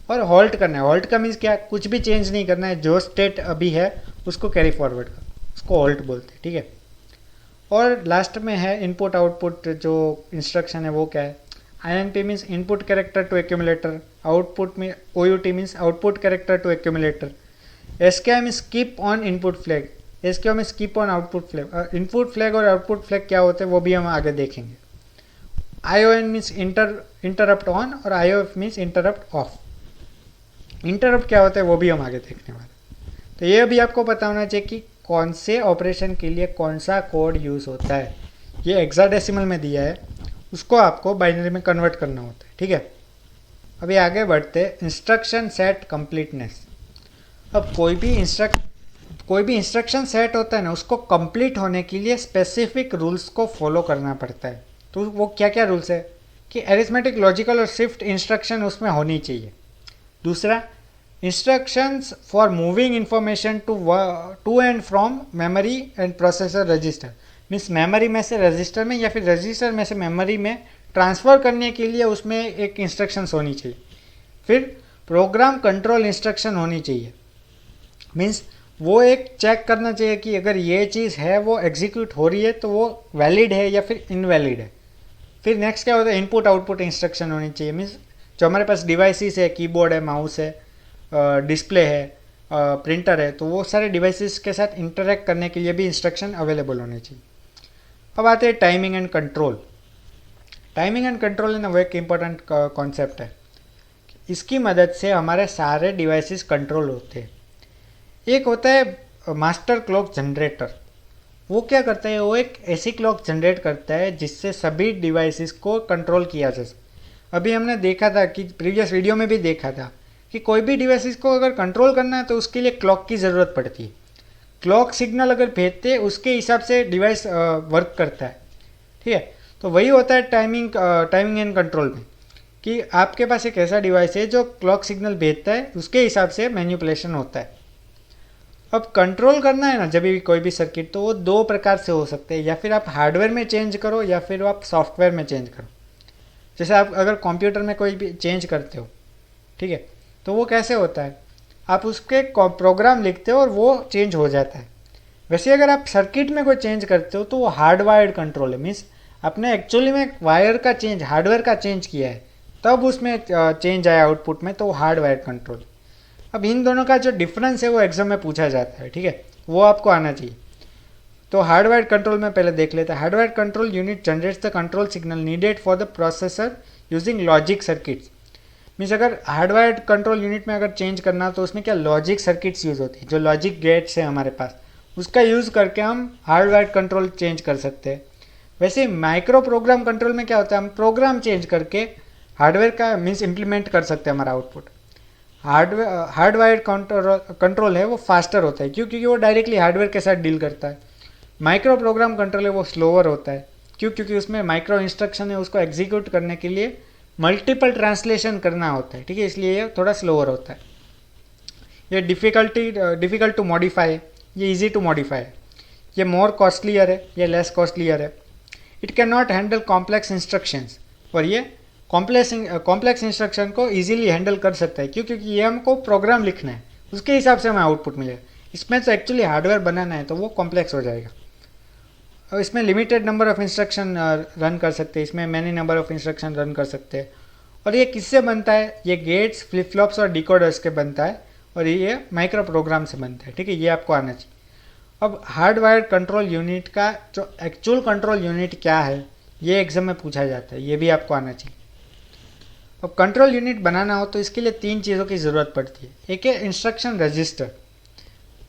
और हॉल्ट करना है। हॉल्ट का मीन्स क्या, कुछ भी चेंज नहीं करना है, जो स्टेट अभी है उसको कैरी फॉरवर्ड कर, उसको हॉल्ट बोलते हैं, ठीक है। और लास्ट में है इनपुट आउटपुट जो इंस्ट्रक्शन है वो क्या है। INP means input character to accumulator, output में OUT means output character to accumulator. SKI means skip on input flag, SKO में skip on output flag. Input flag और आउटपुट फ्लैग क्या होते हैं वो भी हम आगे देखेंगे। ION मीन्स इंटरप्ट ऑन और IOF means interrupt off. Interrupt क्या होता है वो भी हम आगे देखने वाले। तो ये भी आपको पता होना चाहिए कि कौन से ऑपरेशन के लिए कौन सा कोड यूज़ होता है। ये हेक्साडेसिमल में दिया है, उसको आपको बाइनरी में कन्वर्ट करना होता है, ठीक है। अभी आगे बढ़ते इंस्ट्रक्शन सेट कंप्लीटनेस। अब कोई भी इंस्ट्रक्शन सेट होता है ना, उसको कंप्लीट होने के लिए स्पेसिफिक रूल्स को फॉलो करना पड़ता है। तो वो क्या क्या रूल्स है कि एरिथमेटिक, लॉजिकल और शिफ्ट इंस्ट्रक्शन उसमें होनी चाहिए। दूसरा, instructions for moving information to and from memory and processor register, means memory में से रजिस्टर में या फिर रजिस्टर में से मेमोरी में ट्रांसफ़र करने के लिए उसमें एक इंस्ट्रक्शंस होनी चाहिए। फिर प्रोग्राम कंट्रोल इंस्ट्रक्शन होनी चाहिए, मीन्स वो एक चेक करना चाहिए कि अगर ये चीज़ है वो एग्जीक्यूट हो रही है तो वो वैलिड है या फिर इनवैलिड है। फिर नेक्स्ट क्या होता है, इनपुट आउटपुट इंस्ट्रक्शन होनी चाहिए, मीन्स जो हमारे पास डिवाइसेस है, कीबोर्ड है, माउस है, डिस्प्ले है, प्रिंटर है, तो वो सारे डिवाइसेस के साथ इंटरेक्ट करने के लिए भी इंस्ट्रक्शन अवेलेबल होने चाहिए। अब आते हैं timing and control. Timing and control है ना, वो एक इम्पोर्टेंट कॉन्सेप्ट है। इसकी मदद से हमारे सारे डिवाइसेस कंट्रोल होते हैं। एक होता है मास्टर क्लॉक जनरेटर। वो क्या करता है, वो एक ऐसी क्लॉक जनरेट करता है जिससे सभी डिवाइसेस को कंट्रोल किया जा सके। अभी हमने देखा था कि प्रीवियस वीडियो में भी देखा था कि कोई भी डिवाइसेस को अगर कंट्रोल करना है तो उसके लिए क्लॉक की ज़रूरत पड़ती है। क्लॉक सिग्नल अगर भेजते हैं उसके हिसाब से डिवाइस वर्क करता है, ठीक है। तो वही होता है टाइमिंग एंड कंट्रोल में, कि आपके पास एक ऐसा डिवाइस है जो क्लॉक सिग्नल भेजता है, उसके हिसाब से मैनिपुलेशन होता है। अब कंट्रोल करना है ना जब भी कोई भी सर्किट, तो वो दो प्रकार से हो सकते हैं, या फिर आप हार्डवेयर में चेंज करो या फिर आप सॉफ्टवेयर में चेंज करो। जैसे आप अगर कंप्यूटर में कोई भी चेंज करते हो, ठीक है, तो वो कैसे होता है, आप उसके प्रोग्राम लिखते हो और वो चेंज हो जाता है। वैसे अगर आप सर्किट में कोई चेंज करते हो तो वो हार्डवायर्ड कंट्रोल है, मीन्स आपने एक्चुअली में वायर का चेंज, हार्डवेयर का चेंज किया है, तब उसमें चेंज आया आउटपुट में, तो वो हार्डवायर्ड कंट्रोल। अब इन दोनों का जो डिफरेंस है वो एग्जाम में पूछा जाता है, ठीक है, वो आपको आना चाहिए। तो हार्डवायर्ड कंट्रोल में पहले देख लेते हैं। Hardwired control unit generates the control signal needed for the processor using logic circuits. Means अगर हार्डवायर्ड कंट्रोल यूनिट में अगर चेंज करना तो उसमें क्या लॉजिक सर्किट्स यूज़ होती है, जो लॉजिक गेट्स है हमारे पास, उसका यूज़ करके हम हार्डवायर्ड कंट्रोल चेंज कर सकते हैं। वैसे माइक्रो प्रोग्राम कंट्रोल में क्या होता है, हम प्रोग्राम चेंज करके हार्डवेयर का मीन्स इम्प्लीमेंट कर सकते हैं हमारा आउटपुट। हार्डवायर्ड कंट्रोल है वो फास्टर होता है, क्योंकि वो डायरेक्टली हार्डवेयर के साथ डील करता है। माइक्रो प्रोग्राम कंट्रोल है वो स्लोअर होता है, क्योंकि उसमें माइक्रो इंस्ट्रक्शन है, उसको एग्जीक्यूट करने के लिए मल्टीपल ट्रांसलेशन करना होता है, ठीक है, इसलिए ये थोड़ा स्लोअर होता है। ये डिफ़िकल्ट टू मॉडिफाई है, ये इजी टू मॉडिफाई है। ये मोर कॉस्टलियर है, ये लेस कॉस्टलियर है। It can not handle complex instructions, और ये कॉम्प्लेक्स इंस्ट्रक्शन को इजीली हैंडल कर सकता है, क्योंकि ये हमको प्रोग्राम लिखना है, उसके हिसाब से हमें आउटपुट मिलेगा। इसमें तो एक्चुअली हार्डवेयर बनाना है तो वो कॉम्प्लेक्स हो जाएगा। और इसमें limited number of instruction run कर सकते हैं, इसमें many number of instruction run कर सकते हैं। और ये किससे बनता है, ये गेट्स, फ्लिप फ्लॉप्स और डिकोडर्स के बनता है, और ये माइक्रो प्रोग्राम से बनता है, ठीक है, ये आपको आना चाहिए। अब हार्डवायर्ड कंट्रोल यूनिट का जो एक्चुअल कंट्रोल यूनिट क्या है, ये एग्जाम में पूछा जाता है, ये भी आपको आना चाहिए। अब कंट्रोल यूनिट बनाना हो तो इसके लिए तीन चीज़ों की ज़रूरत पड़ती है। एक है इंस्ट्रक्शन रजिस्टर,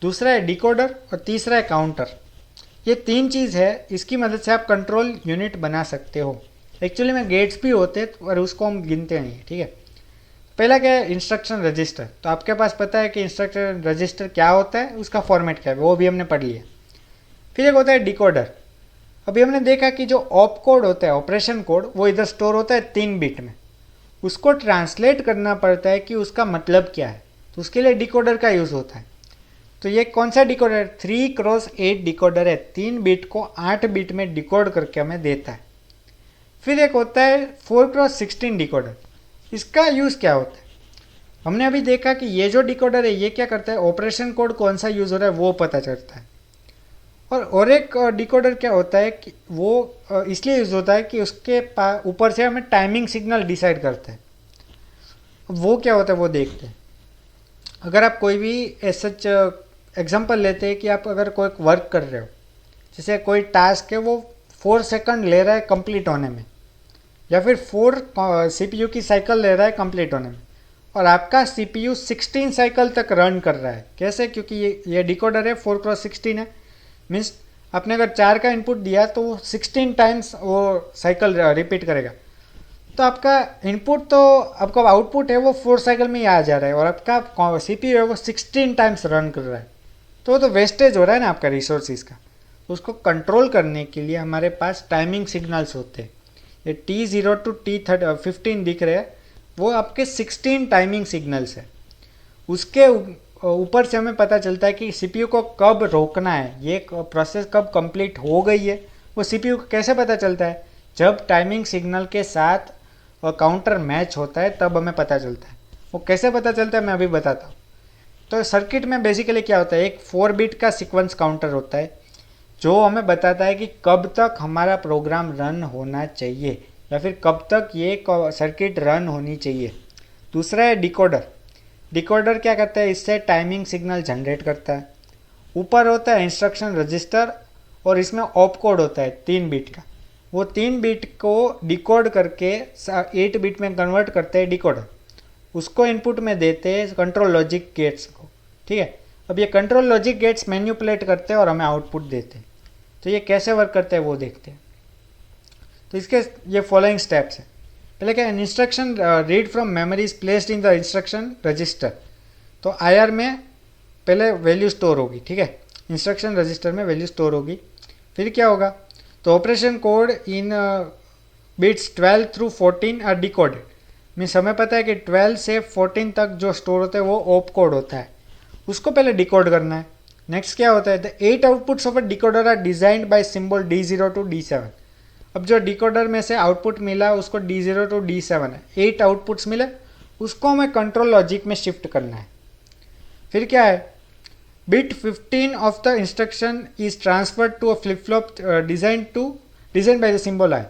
दूसरा है डिकोडर और तीसरा है काउंटर। ये तीन चीज़ है, इसकी मदद से आप कंट्रोल यूनिट बना सकते हो। एक्चुअली में गेट्स भी होते हैं और उसको हम गिनते नहीं, ठीक है। पहला क्या है, इंस्ट्रक्शन रजिस्टर। तो आपके पास पता है कि इंस्ट्रक्शन रजिस्टर क्या होता है, उसका फॉर्मेट क्या है, वो भी हमने पढ़ लिया। फिर एक होता है डिकोडर। अभी हमने देखा कि जो ऑप कोड होता है, ऑपरेशन कोड, वो इधर स्टोर होता है 3 बिट में, उसको ट्रांसलेट करना पड़ता है कि उसका मतलब क्या है, तो उसके लिए डिकोडर का यूज़ होता है। तो ये कौन सा डिकोडर है, 3x8 डिकोडर है, 3 बिट को 8 बिट में डिकोड करके हमें देता है। फिर एक होता है 4x16 डिकोडर। इसका यूज़ क्या होता है, हमने अभी देखा कि ये जो डिकोडर है ये क्या करता है, ऑपरेशन कोड कौन सा यूज़ हो रहा है वो पता चलता है। और एक डिकोडर क्या होता है कि वो इसलिए यूज़ होता है कि उसके ऊपर से हमें टाइमिंग सिग्नल डिसाइड करता है। वो क्या होता है वो देखते हैं। अगर आप कोई भी सच एग्जांपल लेते हैं कि आप अगर कोई वर्क कर रहे हो, जैसे कोई टास्क है वो 4 सेकंड ले रहा है कंप्लीट होने में, या फिर 4 CPU की साइकिल ले रहा है कंप्लीट होने में, और आपका CPU 16 साइकिल तक रन कर रहा है। कैसे? क्योंकि ये डिकोडर है, 4x16 है, मीन्स आपने अगर 4 का इनपुट दिया तो वो 16 टाइम्स वो साइकिल रिपीट करेगा। तो आपका इनपुट तो आपका आउटपुट है वो 4 साइकिल में ही आ जा रहा है, और आपका CPU है वो 16 टाइम्स रन कर रहा है। तो वो तो वेस्टेज हो रहा है ना आपका रिसोर्सिस का। तो उसको कंट्रोल करने के लिए हमारे पास टाइमिंग सिग्नल्स होते हैं। ये T0 to T15 दिख रहे हैं, वो आपके 16 टाइमिंग सिग्नल्स है। उसके ऊपर से हमें पता चलता है कि CPU को कब रोकना है, ये प्रोसेस कब कंप्लीट हो गई है। वो CPU को कैसे पता चलता है? जब टाइमिंग सिग्नल के साथ काउंटर मैच होता है तब हमें पता चलता है। वो कैसे पता चलता है मैं अभी बताता हूँ। तो सर्किट में बेसिकली क्या होता है, एक 4 बिट का सीक्वेंस काउंटर होता है जो हमें बताता है कि कब तक हमारा प्रोग्राम रन होना चाहिए, या फिर कब तक ये सर्किट रन होनी चाहिए। दूसरा है डिकोडर। डिकोडर क्या करता है? इससे टाइमिंग सिग्नल जनरेट करता है। ऊपर होता है इंस्ट्रक्शन रजिस्टर, और इसमें ऑप कोड होता है 3 बिट का। वो 3 बिट को डिकोड करके 8 बिट में कन्वर्ट करते हैं डिकोडर। उसको इनपुट में देते हैं कंट्रोल लॉजिक गेट्स को। ठीक है, अब ये कंट्रोल लॉजिक गेट्स मैन्युपुलेट करते हैं और हमें आउटपुट देते हैं। तो ये कैसे वर्क करते हैं वो देखते हैं। तो इसके ये फॉलोइंग स्टेप्स हैं। पहले क्या, instruction read from memory is placed in the instruction register. तो IR में पहले वैल्यू स्टोर होगी। ठीक है, इंस्ट्रक्शन रजिस्टर में वैल्यू स्टोर होगी। फिर क्या होगा, तो operation code in bits 12 through 14 are decoded. Means हमें पता है कि 12 से 14 तक जो स्टोर होता है वो ऑप कोड होता है, उसको पहले डिकोड करना है। नेक्स्ट क्या होता है, the 8 outputs of a decoder are designed by symbol D0 to D7। अब जो डिकोडर में से आउटपुट मिला उसको D0 to D7 है, 8 आउटपुट्स मिले, उसको हमें कंट्रोल लॉजिक में शिफ्ट करना है। फिर क्या है, bit 15 of the instruction is transferred to a flip flop designed by the symbol I।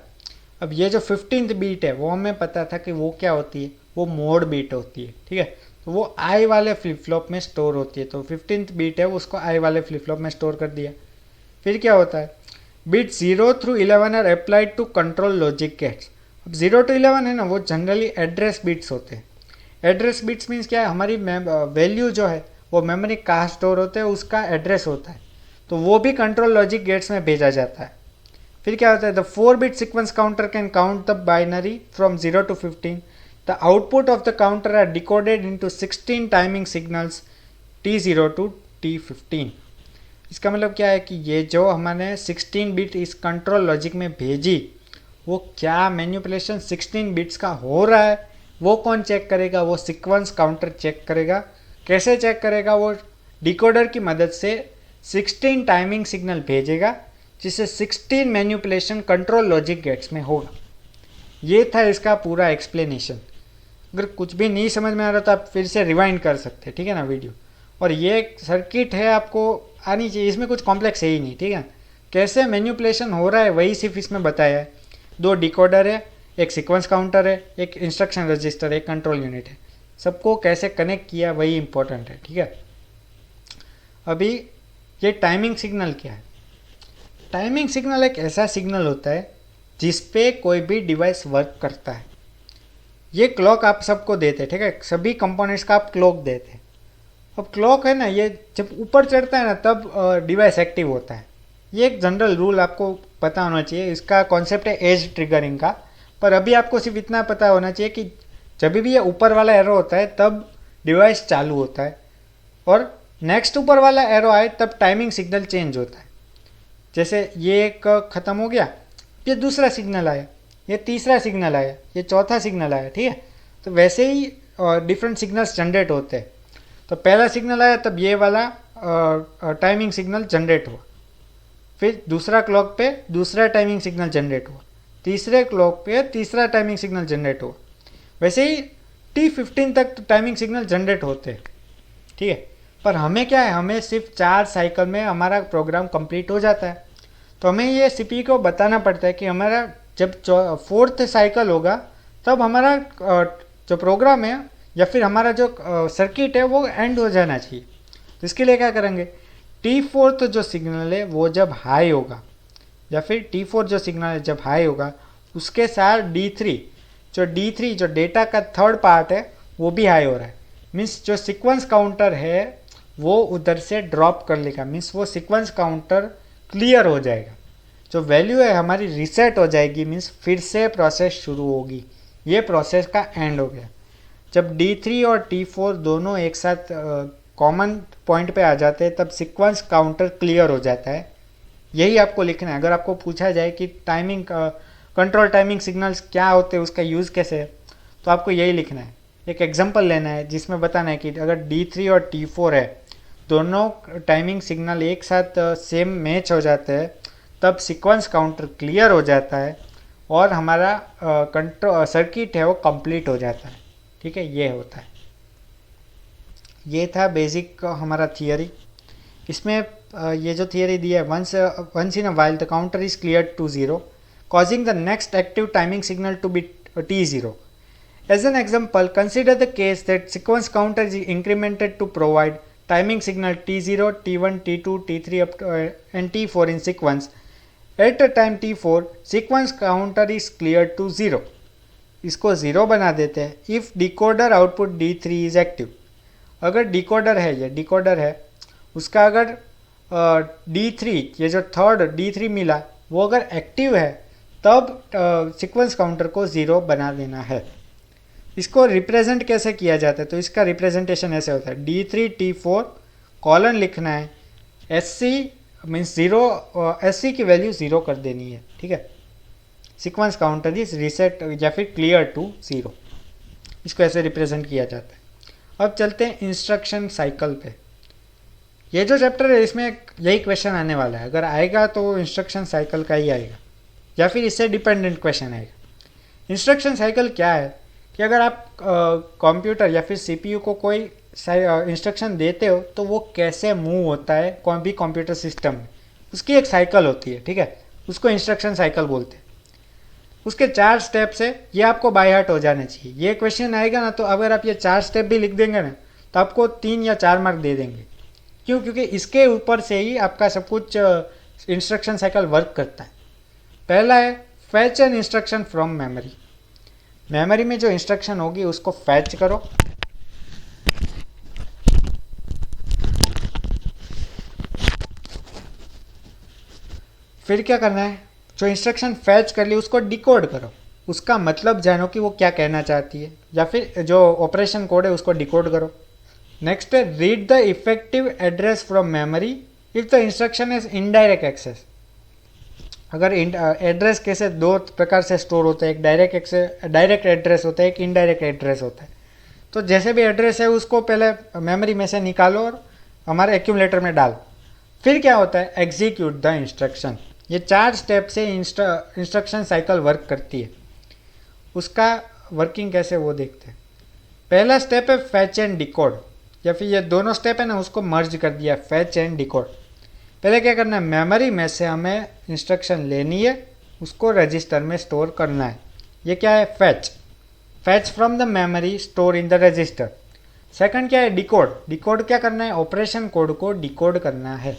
अब ये जो 15th बीट है वो हमें पता था कि वो क्या होती है, वो मोड बीट होती है। ठीक है, तो वो I वाले फ्लिप फ्लॉप में स्टोर होती है। तो 15th बीट है उसको I वाले फ्लिप फ्लॉप में स्टोर कर दिया। फिर क्या होता है, bit 0 through 11 are applied to control logic gates. अब 0 to 11 है ना, वो जनरली एड्रेस बिट्स होते हैं। एड्रेस बिट्स मीन्स क्या है, हमारी वैल्यू जो है वो मेमोरी कहाँ स्टोर होते हैं उसका एड्रेस होता है, तो वो भी कंट्रोल लॉजिक गेट्स में भेजा जाता है। फिर क्या होता है, the 4 bit sequence counter can count the binary from 0 to 15। The output of the counter are decoded into 16 timing signals T0 to T15। इसका मतलब क्या है कि ये जो हमने 16 बिट इस कंट्रोल लॉजिक में भेजी, वो क्या मैनिपुलेशन 16 बिट्स का हो रहा है वो कौन चेक करेगा? वो सीक्वेंस काउंटर चेक करेगा। कैसे चेक करेगा? वो डिकोडर की मदद से 16 टाइमिंग सिग्नल भेजेगा, जिससे 16 मैनिपुलेशन कंट्रोल लॉजिक गेट्स में होगा। ये था इसका पूरा एक्सप्लेनेशन। अगर कुछ भी नहीं समझ में आ रहा तो आप फिर से रिवाइंड कर सकते हैं, ठीक है ना, वीडियो। और ये सर्किट है, आपको आनी चाहिए, इसमें कुछ कॉम्प्लेक्स है ही नहीं। ठीक है, कैसे मैनिपुलेशन हो रहा है वही सिर्फ इसमें बताया है। 2 डिकोडर है, एक सीक्वेंस काउंटर है, एक इंस्ट्रक्शन रजिस्टर है, एक कंट्रोल यूनिट है। सबको कैसे कनेक्ट किया वही इंपॉर्टेंट है। ठीक है, अभी ये टाइमिंग सिग्नल क्या है? टाइमिंग सिग्नल एक ऐसा सिग्नल होता है जिस पे कोई भी डिवाइस वर्क करता है। ये क्लॉक आप सबको देते हैं, ठीक है, सभी कंपोनेंट्स का आप क्लॉक देते हैं। अब क्लॉक है ना, ये जब ऊपर चढ़ता है ना तब डिवाइस एक्टिव होता है। ये एक जनरल रूल आपको पता होना चाहिए। इसका कॉन्सेप्ट है एज ट्रिगरिंग का, पर अभी आपको सिर्फ इतना पता होना चाहिए कि जब भी ये ऊपर वाला एरो होता है तब डिवाइस चालू होता है, और नेक्स्ट ऊपर वाला एरो आए तब टाइमिंग सिग्नल चेंज होता है। जैसे ये एक ख़त्म हो गया, ये दूसरा सिग्नल आया, ये तीसरा सिग्नल आया, ये चौथा सिग्नल आया। ठीक है, तो वैसे ही डिफरेंट सिग्नल्स जनरेट होते हैं। तो पहला सिग्नल आया तब ये वाला टाइमिंग सिग्नल जनरेट हुआ, फिर दूसरा क्लॉक पे दूसरा टाइमिंग सिग्नल जनरेट हुआ, तीसरे क्लॉक पे तीसरा टाइमिंग सिग्नल जनरेट हुआ। वैसे ही T15 तक टाइमिंग सिग्नल जनरेट होते हैं। ठीक है, पर हमें क्या है, हमें सिर्फ 4 साइकिल में हमारा प्रोग्राम कंप्लीट हो जाता है। तो हमें ये CPU को बताना पड़ता है कि हमारा जब 4th साइकिल होगा तब हमारा जो प्रोग्राम है या फिर हमारा जो सर्किट है वो एंड हो जाना चाहिए। तो इसके लिए क्या करेंगे, T4 जो सिग्नल है वो जब हाई होगा, या फिर T4 जो सिग्नल है जब हाई होगा उसके साथ D3 जो डेटा का थर्ड पार्ट है वो भी हाई हो रहा है। मीन्स जो सीक्वेंस काउंटर है वो उधर से ड्रॉप कर लेगा, मीन्स वो सीक्वेंस काउंटर क्लियर हो जाएगा, जो वैल्यू है हमारी रीसेट हो जाएगी, मीन्स फिर से प्रोसेस शुरू होगी। ये प्रोसेस का एंड हो गया। जब D3 और T4 दोनों एक साथ कॉमन पॉइंट पे आ जाते हैं तब सीक्वेंस काउंटर क्लियर हो जाता है। यही आपको लिखना है। अगर आपको पूछा जाए कि टाइमिंग कंट्रोल टाइमिंग सिग्नल्स क्या होते हैं, उसका यूज़ कैसे है, तो आपको यही लिखना है। एक एग्जांपल लेना है जिसमें बताना है कि अगर D3 और T4 है, दोनों टाइमिंग सिग्नल एक साथ सेम मैच हो जाते हैं, तब सीक्वेंस काउंटर क्लियर हो जाता है और हमारा कंट्रोल सर्किट है वो कंप्लीट हो जाता है। ठीक है, ये होता है। ये था बेसिक हमारा थियरी। इसमें ये जो थियरी दी है, once in a while the counter is clear to 0 causing the next active timing signal to be T0. As an example, consider the case that sequence counter is incremented to provide timing signal T0, T1, T2, T3 up to, and T4 in sequence. At the time T4, sequence counter is cleared to 0. इसको 0 बना देते हैं if decoder output D3 is active. अगर डिकोडर है, ये डिकोडर है, उसका अगर D3 ये जो थर्ड D3 मिला वो अगर एक्टिव है तब सीक्वेंस काउंटर को 0 बना देना है। इसको रिप्रेजेंट कैसे किया जाता है, तो इसका रिप्रेजेंटेशन ऐसे होता है D3 T4 कॉलन लिखना है, SC मीन्स 0, SC की वैल्यू 0 कर देनी है। ठीक है, सीक्वेंस काउंटर इज रीसेट या फिर क्लियर टू 0, इसको ऐसे रिप्रेजेंट किया जाता है। अब चलते हैं इंस्ट्रक्शन साइकिल पे। ये जो चैप्टर है इसमें यही क्वेश्चन आने वाला है, अगर आएगा तो इंस्ट्रक्शन साइकिल का ही आएगा या फिर इससे डिपेंडेंट क्वेश्चन आएगा। इंस्ट्रक्शन साइकिल क्या है कि अगर आप कंप्यूटर या फिर सीपीयू को कोई इंस्ट्रक्शन देते हो तो वो कैसे मूव होता है कोई भी कंप्यूटर सिस्टम में, उसकी एक साइकिल होती है। ठीक है, उसको इंस्ट्रक्शन साइकिल बोलते हैं। उसके 4 स्टेप्स है, ये आपको बाय हार्ट हो जाने चाहिए। ये क्वेश्चन आएगा ना, तो अगर आप ये 4 स्टेप भी लिख देंगे ना तो आपको 3 या 4 मार्क दे देंगे। क्यों? क्योंकि इसके ऊपर से ही आपका सब कुछ इंस्ट्रक्शन साइकिल वर्क करता है। पहला है fetch an instruction from memory. Memory में जो इंस्ट्रक्शन होगी उसको फैच करो, फिर क्या करना है, जो इंस्ट्रक्शन फैच कर ली उसको डिकोड करो, उसका मतलब जानो कि वो क्या कहना चाहती है, या फिर जो ऑपरेशन कोड है उसको डिकोड करो। नेक्स्ट है read the effective address from memory if the instruction is indirect access. अगर एड्रेस कैसे 2 प्रकार से स्टोर होता है, एक डायरेक्ट एड्रेस होता है, एक इनडायरेक्ट एड्रेस होता है। तो जैसे भी एड्रेस है उसको पहले मेमोरी में से निकालो और हमारे एक्यूमुलेटर में डालो। फिर क्या होता है, एग्जीक्यूट द इंस्ट्रक्शन। ये 4 स्टेप से इंस्ट्रक्शन साइकिल वर्क करती है। उसका वर्किंग कैसे वो देखते हैं। पहला स्टेप है फैच एंड डिकोड, या फिर ये दोनों स्टेप है ना उसको मर्ज कर दिया, फैच एंड डिकोड। पहले क्या करना है, मेमोरी में से हमें इंस्ट्रक्शन लेनी है, उसको रजिस्टर में स्टोर करना है। ये क्या है, fetch from the memory store in the register. Second क्या है, डिकोड क्या करना है, ऑपरेशन कोड को डिकोड करना है।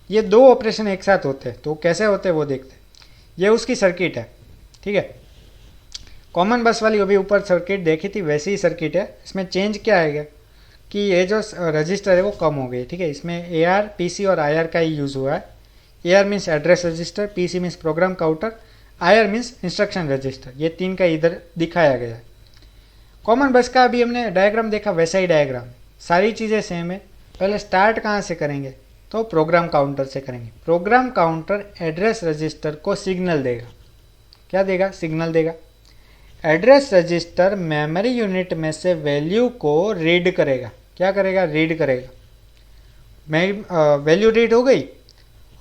ये 2 ऑपरेशन एक साथ होते हैं, तो कैसे होते हैं वो देखते हैं। ये उसकी सर्किट है। ठीक है, कॉमन बस वाली अभी ऊपर सर्किट देखी थी वैसी ही सर्किट है। इसमें चेंज क्या आएगा कि ये जो रजिस्टर है वो कम हो गई। ठीक है, इसमें AR, PC और IR का ही यूज़ हुआ है। AR means address register, PC means program counter, IR means instruction register. ये 3 का इधर दिखाया गया है। कॉमन बस का अभी हमने डायग्राम देखा, वैसा ही डायग्राम, सारी चीज़ें सेम है। पहले स्टार्ट कहाँ से करेंगे, तो प्रोग्राम काउंटर से करेंगे। प्रोग्राम काउंटर एड्रेस रजिस्टर को सिग्नल देगा। क्या देगा, सिग्नल देगा। एड्रेस रजिस्टर मेमोरी यूनिट में से वैल्यू को रीड करेगा। क्या करेगा, रीड करेगा। वैल्यू रीड हो गई,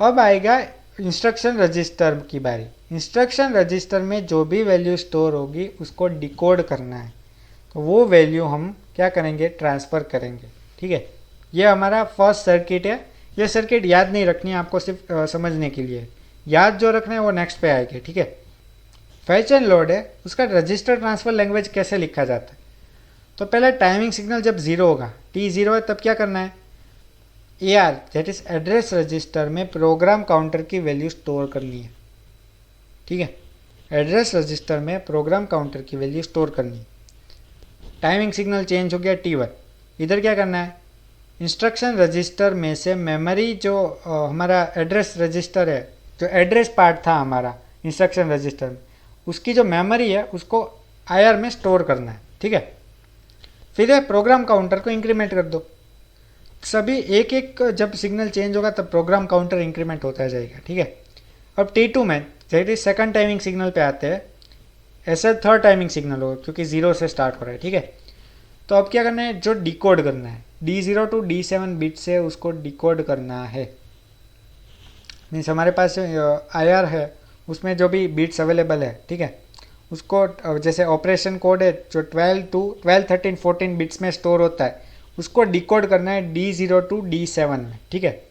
अब आएगा इंस्ट्रक्शन रजिस्टर की बारी। इंस्ट्रक्शन रजिस्टर में जो भी वैल्यू स्टोर होगी उसको डिकोड करना है, तो वो वैल्यू हम क्या करेंगे, ट्रांसफ़र करेंगे। ठीक है, ये हमारा फर्स्ट सर्किट है। ये सर्किट याद नहीं रखनी है आपको, सिर्फ समझने के लिए। याद जो रखना है वो नेक्स्ट पे आएगा। ठीक है, फैच एंड लोड है, उसका रजिस्टर ट्रांसफर लैंग्वेज कैसे लिखा जाता है। तो पहले टाइमिंग सिग्नल जब 0 होगा, T0 है, तब क्या करना है, AR that is address register में प्रोग्राम काउंटर की वैल्यू स्टोर करनी है। ठीक है, एड्रेस रजिस्टर में प्रोग्राम काउंटर की वैल्यू स्टोर करनी। टाइमिंग सिग्नल चेंज हो गया T1। इधर क्या करना है, इंस्ट्रक्शन रजिस्टर में से मेमोरी जो हमारा एड्रेस रजिस्टर है, जो एड्रेस पार्ट था हमारा इंस्ट्रक्शन रजिस्टर में, उसकी जो मेमोरी है उसको IR में स्टोर करना है। ठीक है, फिर प्रोग्राम काउंटर को इंक्रीमेंट कर दो। सभी एक एक जब सिग्नल चेंज होगा तब प्रोग्राम काउंटर इंक्रीमेंट होता जाएगा। ठीक है, अब T2 में जैसे सेकंड टाइमिंग सिग्नल पे आते हैं, ऐसे थर्ड टाइमिंग सिग्नल होगा क्योंकि 0 से स्टार्ट हो रहा है। ठीक है, तो अब क्या करना है, जो डिकोड करना है D0 to D7 बिट से उसको डिकोड करना है। मीन्स हमारे पास IR है, उसमें जो भी बिट्स अवेलेबल है, ठीक है, उसको जैसे ऑपरेशन कोड है जो 12, 13, 14 बिट्स में स्टोर होता है, उसको डिकोड करना है D0 to D7 में। ठीक है,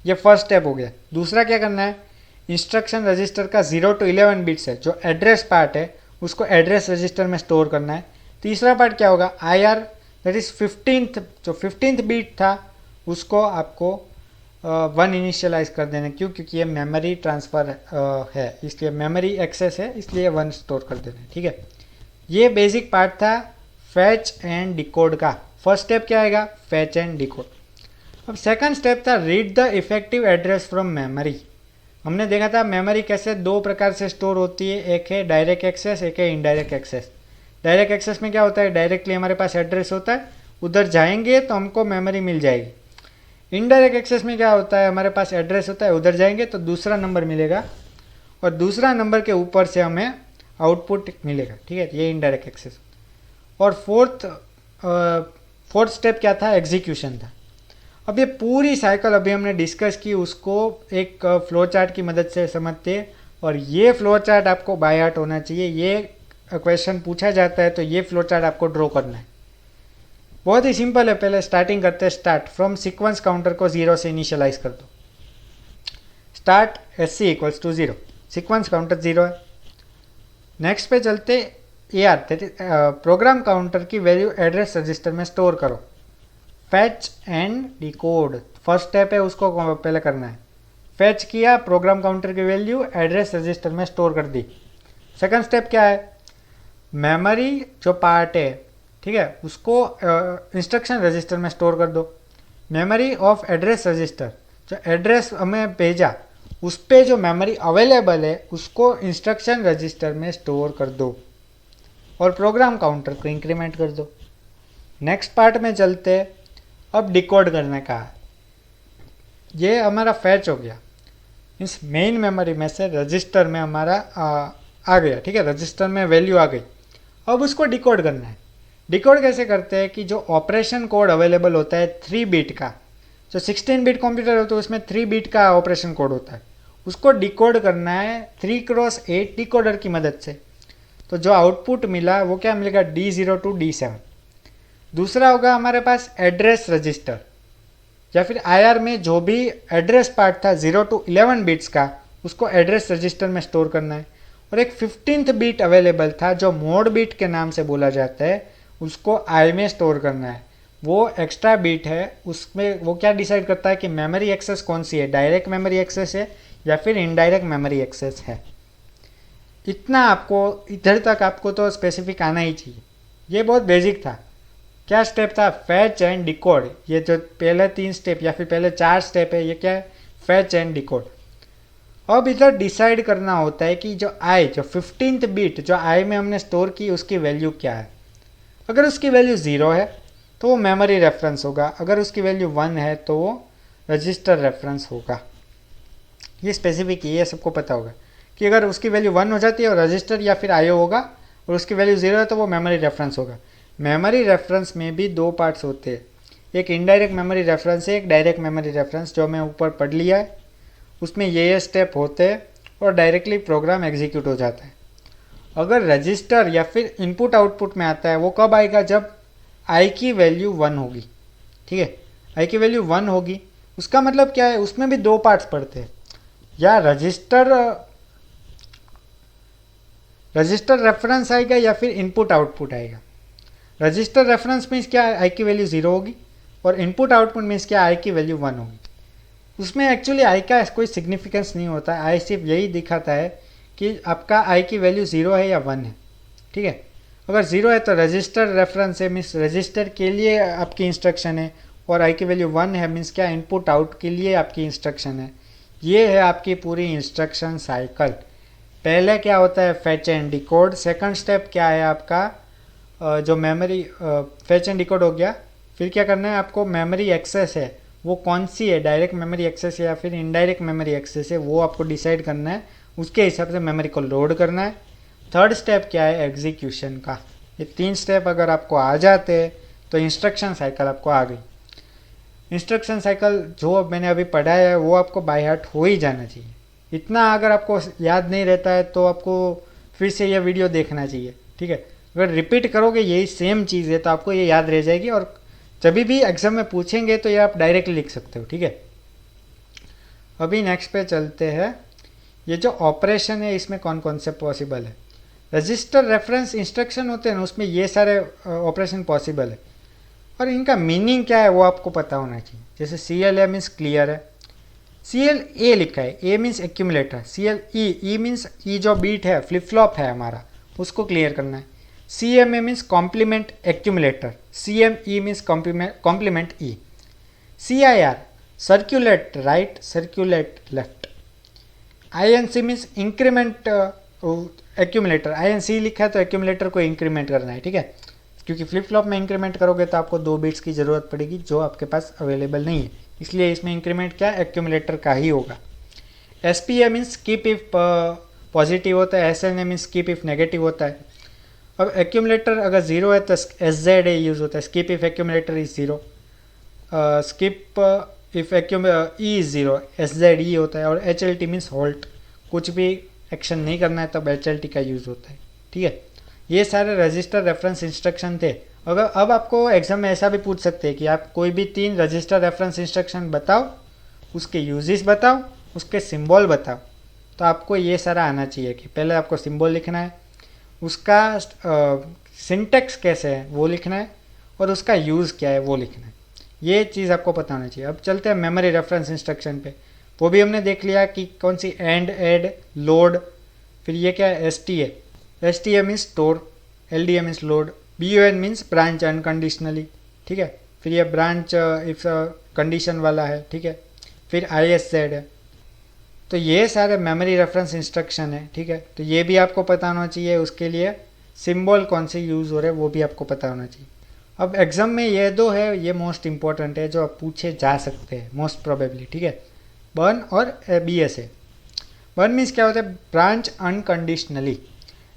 ये फर्स्ट स्टेप हो गया। दूसरा क्या करना है, इंस्ट्रक्शन रजिस्टर का 0 to 11 बिट्स है जो एड्रेस पार्ट है, उसको एड्रेस रजिस्टर में स्टोर करना है। तीसरा पार्ट क्या होगा, IR दैट इज 15th, जो 15th बीट था उसको आपको 1 इनिशियलाइज कर देना। क्यों, क्योंकि ये मेमोरी ट्रांसफ़र है, इसलिए मेमोरी एक्सेस है, इसलिए 1 स्टोर कर देना। ठीक है, ये बेसिक पार्ट था फैच एंड डिकोड का। फर्स्ट स्टेप क्या आएगा, फैच एंड डिकोड। अब सेकंड स्टेप था read the effective address from memory. हमने देखा था मेमोरी कैसे दो प्रकार से स्टोर होती है, एक है डायरेक्ट एक्सेस, एक है इनडायरेक्ट एक्सेस। डायरेक्ट एक्सेस में क्या होता है, डायरेक्टली हमारे पास एड्रेस होता है, उधर जाएंगे तो हमको मेमोरी मिल जाएगी। इनडायरेक्ट एक्सेस में क्या होता है, हमारे पास एड्रेस होता है, उधर जाएंगे तो दूसरा नंबर मिलेगा और दूसरा नंबर के ऊपर से हमें आउटपुट मिलेगा। ठीक है, ये इनडायरेक्ट एक्सेस। और फोर्थ स्टेप क्या था, एग्जीक्यूशन था। अब ये पूरी साइकिल अभी हमने डिस्कस की, उसको एक फ्लो चार्ट की मदद से समझते हैं। और ये फ्लो चार्ट आपको बाय हार्ट होना चाहिए। ये क्वेश्चन पूछा जाता है तो ये फ्लो चार्ट आपको ड्रॉ करना है। बहुत ही सिंपल है। पहले स्टार्टिंग करते हैं, स्टार्ट फ्रॉम सीक्वेंस काउंटर को 0 से इनिशियलाइज कर दो। Start SC equals to 0, sequence counter 0 है। नेक्स्ट पे चलते AR, प्रोग्राम काउंटर की वैल्यू एड्रेस रजिस्टर में स्टोर करो। Fetch and decode first step है, उसको पहले करना है। फैच किया, प्रोग्राम काउंटर की वैल्यू एड्रेस रजिस्टर में स्टोर कर दी। सेकंड स्टेप क्या है, मेमोरी जो पार्ट है, ठीक है, उसको इंस्ट्रक्शन रजिस्टर में स्टोर कर दो। मेमोरी ऑफ एड्रेस रजिस्टर, जो एड्रेस हमें भेजा उस पर जो मेमोरी अवेलेबल है उसको इंस्ट्रक्शन रजिस्टर में स्टोर कर दो और प्रोग्राम काउंटर को इंक्रीमेंट कर दो। नेक्स्ट पार्ट में चलते, अब डिकोड करने का। ये हमारा फैच हो गया, इस मेन मेमोरी में से रजिस्टर में हमारा आ गया। ठीक है, रजिस्टर में वैल्यू आ गई। अब उसको डिकोड करना है। डिकोड कैसे करते हैं कि जो ऑपरेशन कोड अवेलेबल होता है 3 बिट का, जो 16 बिट कंप्यूटर होता है उसमें 3 बिट का ऑपरेशन कोड होता है, उसको डिकोड करना है 3x8 डिकोडर की मदद से। तो जो आउटपुट मिला वो क्या मिलेगा, D0 to D7। दूसरा होगा हमारे पास एड्रेस रजिस्टर, या फिर IR में जो भी एड्रेस पार्ट था 0 to 11 बिट्स का, उसको एड्रेस रजिस्टर में स्टोर करना है। और एक 15th बीट अवेलेबल था जो मोड बीट के नाम से बोला जाता है, उसको I में स्टोर करना है। वो एक्स्ट्रा बीट है, उसमें वो क्या डिसाइड करता है कि मेमोरी एक्सेस कौन सी है, डायरेक्ट मेमोरी एक्सेस है या फिर इनडायरेक्ट मेमोरी एक्सेस है। इतना आपको, इधर तक आपको तो स्पेसिफिक आना ही चाहिए। ये बहुत बेसिक था। क्या स्टेप था, फैच एंड डिकोड। ये जो पहले 3 स्टेप या फिर पहले 4 स्टेप है, ये क्या है, फैच एंड डिकोड। अब इधर डिसाइड करना होता है कि जो जो 15th बिट जो I में हमने स्टोर की उसकी वैल्यू क्या है। अगर उसकी वैल्यू 0 है तो वो मेमोरी रेफरेंस होगा, अगर उसकी वैल्यू 1 है तो वो रजिस्टर रेफरेंस होगा। ये स्पेसिफिक है, ये सबको पता होगा कि अगर उसकी वैल्यू 1 हो जाती है और रजिस्टर या फिर IO होगा, और उसकी वैल्यू 0 है तो वो मेमोरी रेफरेंस होगा। मेमोरी रेफरेंस में भी 2 पार्ट्स होते हैं, एक इनडायरेक्ट मेमोरी रेफरेंस है, एक डायरेक्ट मेमोरी रेफरेंस, जो मैं ऊपर पढ़ लिया है। उसमें ये स्टेप होते हैं और डायरेक्टली प्रोग्राम एग्जीक्यूट हो जाता है। अगर रजिस्टर या फिर इनपुट आउटपुट में आता है, वो कब आएगा, जब I की वैल्यू 1 होगी। ठीक है, I की वैल्यू 1 होगी, उसका मतलब क्या है, उसमें भी 2 पार्ट्स पढ़ते हैं, या रजिस्टर रेफरेंस आएगा या फिर इनपुट आउटपुट आएगा। रजिस्टर रेफरेंस मीन्स क्या, I की वैल्यू 0 होगी, और इनपुट आउटपुट मीन्स क्या, I की वैल्यू 1 होगी। उसमें एक्चुअली I का कोई सिग्निफिकेंस नहीं होता है। I सिर्फ यही दिखाता है कि आपका आई की वैल्यू 0 है या 1 है, ठीक है। अगर 0 है तो रजिस्टर रेफरेंस है, मीन्स रजिस्टर के लिए आपकी इंस्ट्रक्शन है, और आई की वैल्यू 1 है मीन्स क्या, इनपुट आउट के लिए आपकी इंस्ट्रक्शन है। ये है आपकी पूरी इंस्ट्रक्शन साइकिल। पहले क्या होता है, fetch and decode. Second step क्या है आपका जो मेमोरी, फेच एंड डिकोड हो गया। फिर क्या करना है आपको, मेमोरी एक्सेस है वो कौन सी है, डायरेक्ट मेमोरी एक्सेस या फिर इनडायरेक्ट मेमोरी एक्सेस है, वो आपको डिसाइड करना है। उसके हिसाब से मेमोरी को लोड करना है। थर्ड स्टेप क्या है, एग्जीक्यूशन का। ये 3 स्टेप अगर आपको आ जाते हैं तो इंस्ट्रक्शन साइकिल आपको आ गई। इंस्ट्रक्शन साइकिल जो मैंने अभी पढ़ाया है वो आपको बाय हार्ट हो ही जाना चाहिए। इतना अगर आपको याद नहीं रहता है तो आपको फिर से ये वीडियो देखना चाहिए, ठीक है। अगर रिपीट करोगे यही सेम चीज़ है तो आपको ये याद रह जाएगी, और जब भी एग्जाम में पूछेंगे तो ये आप डायरेक्टली लिख सकते हो, ठीक है। अभी नेक्स्ट पे चलते हैं। ये जो ऑपरेशन है इसमें कौन कौन से पॉसिबल है। रजिस्टर रेफरेंस इंस्ट्रक्शन होते हैं ना, उसमें ये सारे ऑपरेशन पॉसिबल है, और इनका मीनिंग क्या है वो आपको पता होना चाहिए। जैसे CLA मीन्स क्लियर है, CLA लिखा है, A means accumulator, CLE means ई जो बीट है फ्लिप फ्लॉप है हमारा उसको क्लियर करना है। CMA मीन्स कॉम्प्लीमेंट एक्यूमुलेटर, CME मीन्स complement E। CIR circulate right, circulate left. INC मीन्स इंक्रीमेंट एक्यूमुलेटर, INC लिखा है तो एक्यूमुलेटर को इंक्रीमेंट करना है, ठीक है। क्योंकि फ्लिप फ्लॉप में इंक्रीमेंट करोगे तो आपको 2 बिट्स की ज़रूरत पड़ेगी जो आपके पास अवेलेबल नहीं है, इसलिए इसमें इंक्रीमेंट क्या एक्यूमुलेटर का ही होगा। SPA means skip if positive होता है, SNA means skip if negative होता है। अब एक्यूमुलेटर अगर 0 है तो SZA यूज़ होता है, skip if accumulator is 0, skip if E is 0, SZE होता है। और HLT मीन्स होल्ट, कुछ भी एक्शन नहीं करना है तब HLT का यूज़ होता है, ठीक है। ये सारे रजिस्टर रेफरेंस इंस्ट्रक्शन थे। अगर अब आपको एग्जाम में ऐसा भी पूछ सकते हैं कि आप कोई भी 3 रजिस्टर रेफरेंस इंस्ट्रक्शन बताओ, उसके यूजेस बताओ, उसके सिंबल बताओ, तो आपको ये सारा आना चाहिए कि पहले आपको सिंबल लिखना है, उसका सिंटेक्स कैसे है वो लिखना है, और उसका यूज़ क्या है वो लिखना है। ये चीज़ आपको पता होना चाहिए। अब चलते हैं मेमोरी रेफरेंस इंस्ट्रक्शन पे। वो भी हमने देख लिया कि कौन सी एंड, एड, लोड। फिर ये क्या है, STA। STA means store, LDA means load, BON means branch unconditionally, ठीक है। फिर ये ब्रांच इफ कंडीशन वाला है, ठीक है। फिर ISZ है। तो ये सारे मेमोरी रेफरेंस इंस्ट्रक्शन है, ठीक है। तो ये भी आपको पता होना चाहिए। उसके लिए सिंबल कौन से यूज़ हो रहे हैं वो भी आपको पता होना चाहिए। अब एग्जाम में ये 2 है, ये मोस्ट इंपॉर्टेंट है जो आप पूछे जा सकते हैं मोस्ट प्रोबेबली, ठीक है। बर्न और BSA। बर्न मीन्स क्या होता है, branch unconditionally.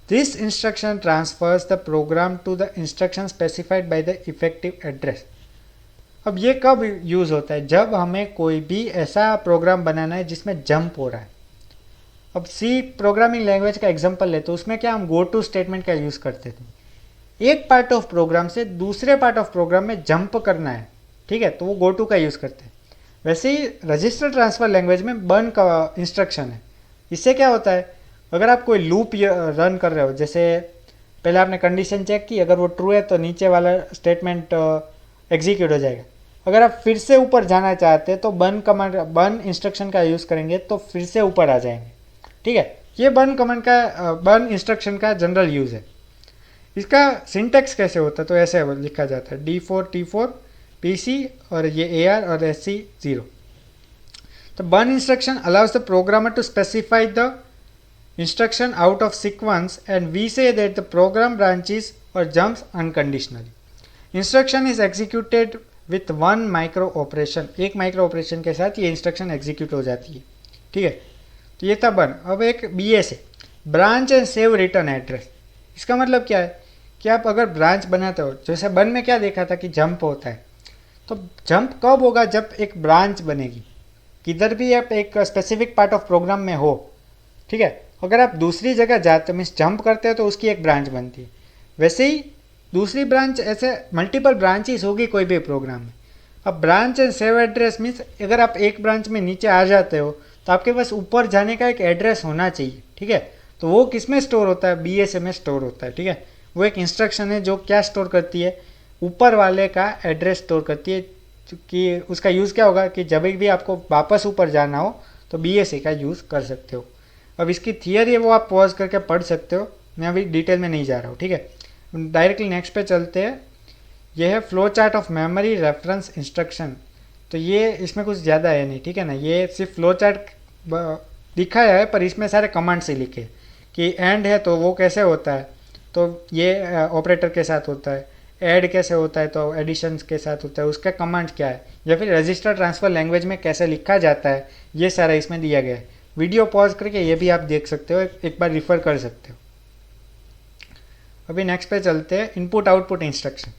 This instruction transfers the program to the instruction specified by the effective address. अब ये कब यूज़ होता है, जब हमें कोई भी ऐसा प्रोग्राम बनाना है जिसमें जंप हो रहा है। अब C प्रोग्रामिंग लैंग्वेज का एग्जांपल ले तो उसमें क्या हम गो टू स्टेटमेंट का यूज़ करते थे। एक पार्ट ऑफ प्रोग्राम से दूसरे पार्ट ऑफ प्रोग्राम में जंप करना है, ठीक है, तो वो गो टू का यूज़ करते हैं। वैसे ही रजिस्टर ट्रांसफर लैंग्वेज में बर्न का इंस्ट्रक्शन है। इससे क्या होता है, अगर आप कोई लूप रन कर रहे हो, जैसे पहले आपने कंडीशन चेक की, अगर वो ट्रू है तो नीचे वाला स्टेटमेंट एग्जीक्यूट हो जाएगा। अगर आप फिर से ऊपर जाना चाहते हैं तो बर्न कमांड, बर्न इंस्ट्रक्शन का यूज़ करेंगे तो फिर से ऊपर आ जाएंगे, ठीक है। ये बर्न कमांड का, बर्न इंस्ट्रक्शन का जनरल यूज़ है। इसका सिंटेक्स कैसे होता है, तो ऐसे लिखा जाता है D4 T4 PC और ये AR और SC 0। तो बर्न instruction allows the programmer to specify the instruction out of sequence and we say that the program branches or jumps unconditionally. Instruction is executed with one micro operation, एक माइक्रो ऑपरेशन के साथ ये इंस्ट्रक्शन एग्जीक्यूट हो जाती है, ठीक है। तो ये था बर्न। अब एक BSA, branch and save return address. इसका मतलब क्या है कि आप अगर ब्रांच बनाते हो, जैसे बर्न में क्या देखा था कि जंप होता है, तो जंप कब होगा, जब एक ब्रांच बनेगी, किधर भी आप एक स्पेसिफिक पार्ट ऑफ प्रोग्राम में हो, ठीक है। अगर आप दूसरी जगह जाते हो, मीन्स जंप करते हो, तो उसकी एक ब्रांच बनती है। वैसे ही दूसरी ब्रांच, ऐसे मल्टीपल ब्रांचेस होगी कोई भी प्रोग्राम में। अब branch and save address means अगर आप एक ब्रांच में नीचे आ जाते हो तो आपके पास ऊपर जाने का एक एड्रेस होना चाहिए, ठीक है। तो वो किस में स्टोर होता है, BSA में स्टोर होता है, ठीक है। वो एक इंस्ट्रक्शन है जो क्या स्टोर करती है, ऊपर वाले का एड्रेस स्टोर करती है। कि उसका यूज़ क्या होगा कि जब भी आपको वापस ऊपर जाना हो तो BSA का यूज़ कर सकते हो। अब इसकी थियरी है वो आप पॉज करके पढ़ सकते हो, मैं अभी डिटेल में नहीं जा रहा हूँ, ठीक है। डायरेक्टली नेक्स्ट पे चलते हैं। ये है flow chart of memory reference instruction. तो ये इसमें कुछ ज़्यादा है नहीं, ठीक है ना, ये सिर्फ फ्लो चार्ट दिखाया है, पर इसमें सारे कमांड्स ही लिखे कि एंड है तो वो कैसे होता है, तो ये ऑपरेटर के साथ होता है, ऐड कैसे होता है तो एडिशन के साथ होता है, उसका कमांड क्या है, या फिर रजिस्टर ट्रांसफर लैंग्वेज में कैसे लिखा जाता है, ये सारा इसमें दिया गया है। वीडियो पॉज करके ये भी आप देख सकते हो, एक बार रिफ़र कर सकते हो। अभी नेक्स्ट पे चलते हैं, input output instruction.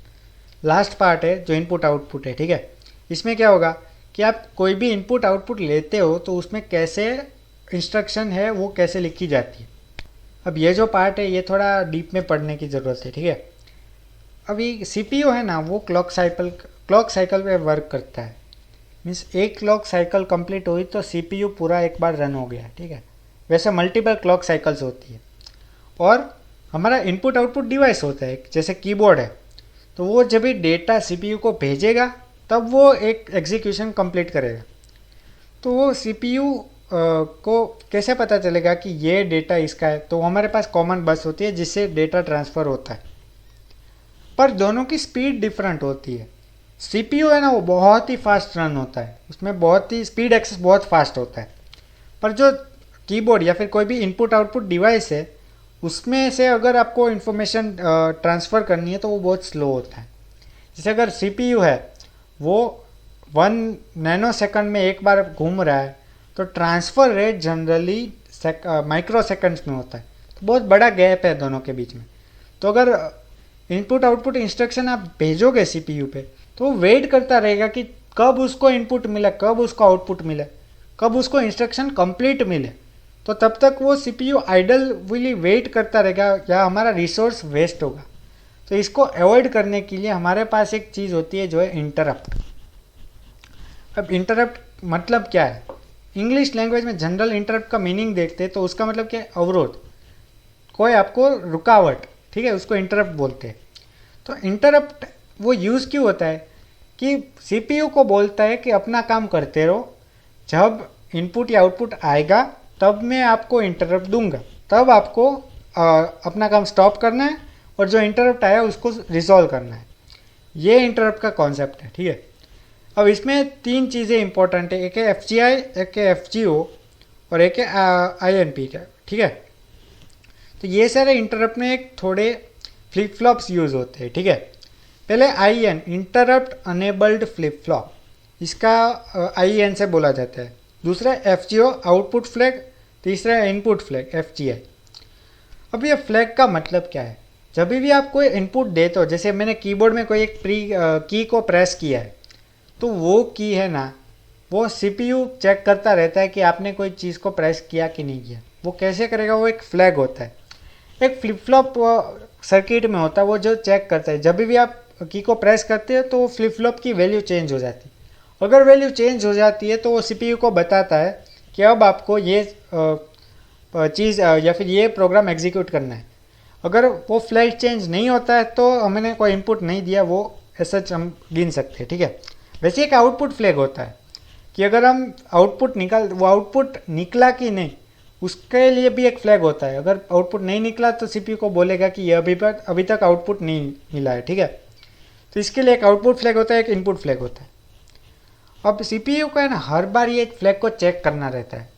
Last part है जो इनपुट आउटपुट है, ठीक है। इसमें क्या होगा कि आप कोई भी इनपुट आउटपुट लेते हो तो उसमें कैसे इंस्ट्रक्शन है वो कैसे लिखी जाती है। अब ये जो पार्ट है ये थोड़ा डीप में पढ़ने की ज़रूरत है, ठीक है। अभी सीपीयू है ना वो क्लॉक साइकिल पे वर्क करता है। मीन्स एक क्लॉक साइकिल कंप्लीट हुई तो सीपीयू पूरा एक बार रन हो गया, ठीक है। वैसे मल्टीपल क्लॉक साइकिल्स होती है। और हमारा इनपुट आउटपुट डिवाइस होता है, जैसे कीबोर्ड है, तो वो जब भी डेटा सीपीयू को भेजेगा तब वो एक एग्जीक्यूशन कंप्लीट करेगा। तो वो सीपीयू को कैसे पता चलेगा कि ये डेटा इसका है, तो हमारे पास कॉमन बस होती है जिससे डेटा ट्रांसफ़र होता है, पर दोनों की स्पीड डिफरेंट होती है। सीपीयू है ना वो बहुत ही फास्ट रन होता है, उसमें बहुत ही स्पीड एक्सेस बहुत फास्ट होता है, पर जो कीबोर्ड या फिर कोई भी इनपुट आउटपुट डिवाइस है उसमें से अगर आपको इन्फॉर्मेशन ट्रांसफ़र करनी है तो वो बहुत स्लो होता है। जैसे अगर सीपीयू है वो 1 नैनो सेकंड में एक बार घूम रहा है तो transfer rate generally micro seconds में होता है, तो बहुत बड़ा गैप है दोनों के बीच में। तो अगर इनपुट आउटपुट इंस्ट्रक्शन आप भेजोगे सीपीयू पे तो वो वेट करता रहेगा कि कब उसको इनपुट मिले, कब उसको आउटपुट मिले, कब उसको इंस्ट्रक्शन कंप्लीट मिले, तो तब तक वो सीपीयू आइडलली वेट करता रहेगा या हमारा रिसोर्स वेस्ट होगा। तो इसको अवॉइड करने के लिए हमारे पास एक चीज़ होती है जो है इंटरप्ट। अब इंटरप्ट मतलब क्या है, इंग्लिश लैंग्वेज में जनरल इंटरप्ट का मीनिंग देखते हैं तो उसका मतलब क्या है, अवरोध, कोई आपको रुकावट, ठीक है, उसको इंटरप्ट बोलते हैं। तो इंटरप्ट वो यूज़ क्यों होता है कि सीपीयू को बोलता है कि अपना काम करते रहो, जब इनपुट या आउटपुट आएगा तब मैं आपको इंटरप्ट दूंगा, तब आपको अपना काम स्टॉप करना है और जो इंटरप्ट आया उसको रिजॉल्व करना है। ये इंटरप्ट का कॉन्सेप्ट है, ठीक है। अब इसमें 3 चीज़ें इंपॉर्टेंट है, एक है एफजीआई, एक है एफजीओ और एक है आईएनपी का, ठीक है। तो ये सारे इंटरप्ट में एक थोड़े फ्लिप फ्लॉप्स यूज़ होते हैं, ठीक है। पहले IN, interrupt enabled flip flop, इसका आईएन से बोला जाता है। दूसरा एफजीओ, आउटपुट फ्लैग। तीसरा इनपुट फ्लैग, एफजीआई। अब ये फ्लैग का मतलब क्या है, जब भी आप कोई इनपुट देते हो, जैसे मैंने कीबोर्ड में कोई एक की को प्रेस किया है तो वो की है ना वो सीपीयू चेक करता रहता है कि आपने कोई चीज़ को प्रेस किया कि नहीं किया। वो कैसे करेगा, वो एक फ्लैग होता है, एक फ्लिप फ्लॉप सर्किट में होता है, वो जो चेक करता है जब भी आप की को प्रेस करते हो तो वो फ्लिप फ्लॉप की वैल्यू चेंज हो जाती है। अगर वैल्यू चेंज हो जाती है तो वो सीपीयू को बताता है कि अब आपको ये चीज़ या फिर ये प्रोग्राम एग्जीक्यूट करना है। अगर वो फ्लैग चेंज नहीं होता है तो हमने कोई इनपुट नहीं दिया, वो ऐसा हम गिन सकते हैं, ठीक है। वैसे एक आउटपुट फ्लैग होता है कि अगर हम वो आउटपुट निकला कि नहीं उसके लिए भी एक फ्लैग होता है। अगर आउटपुट नहीं निकला तो सीपीयू को बोलेगा कि ये अभी तक आउटपुट नहीं मिला है, ठीक है। तो इसके लिए एक आउटपुट फ्लैग होता है, एक इनपुट फ्लैग होता है। अब सीपीयू को है ना हर बार ये फ्लैग को चेक करना रहता है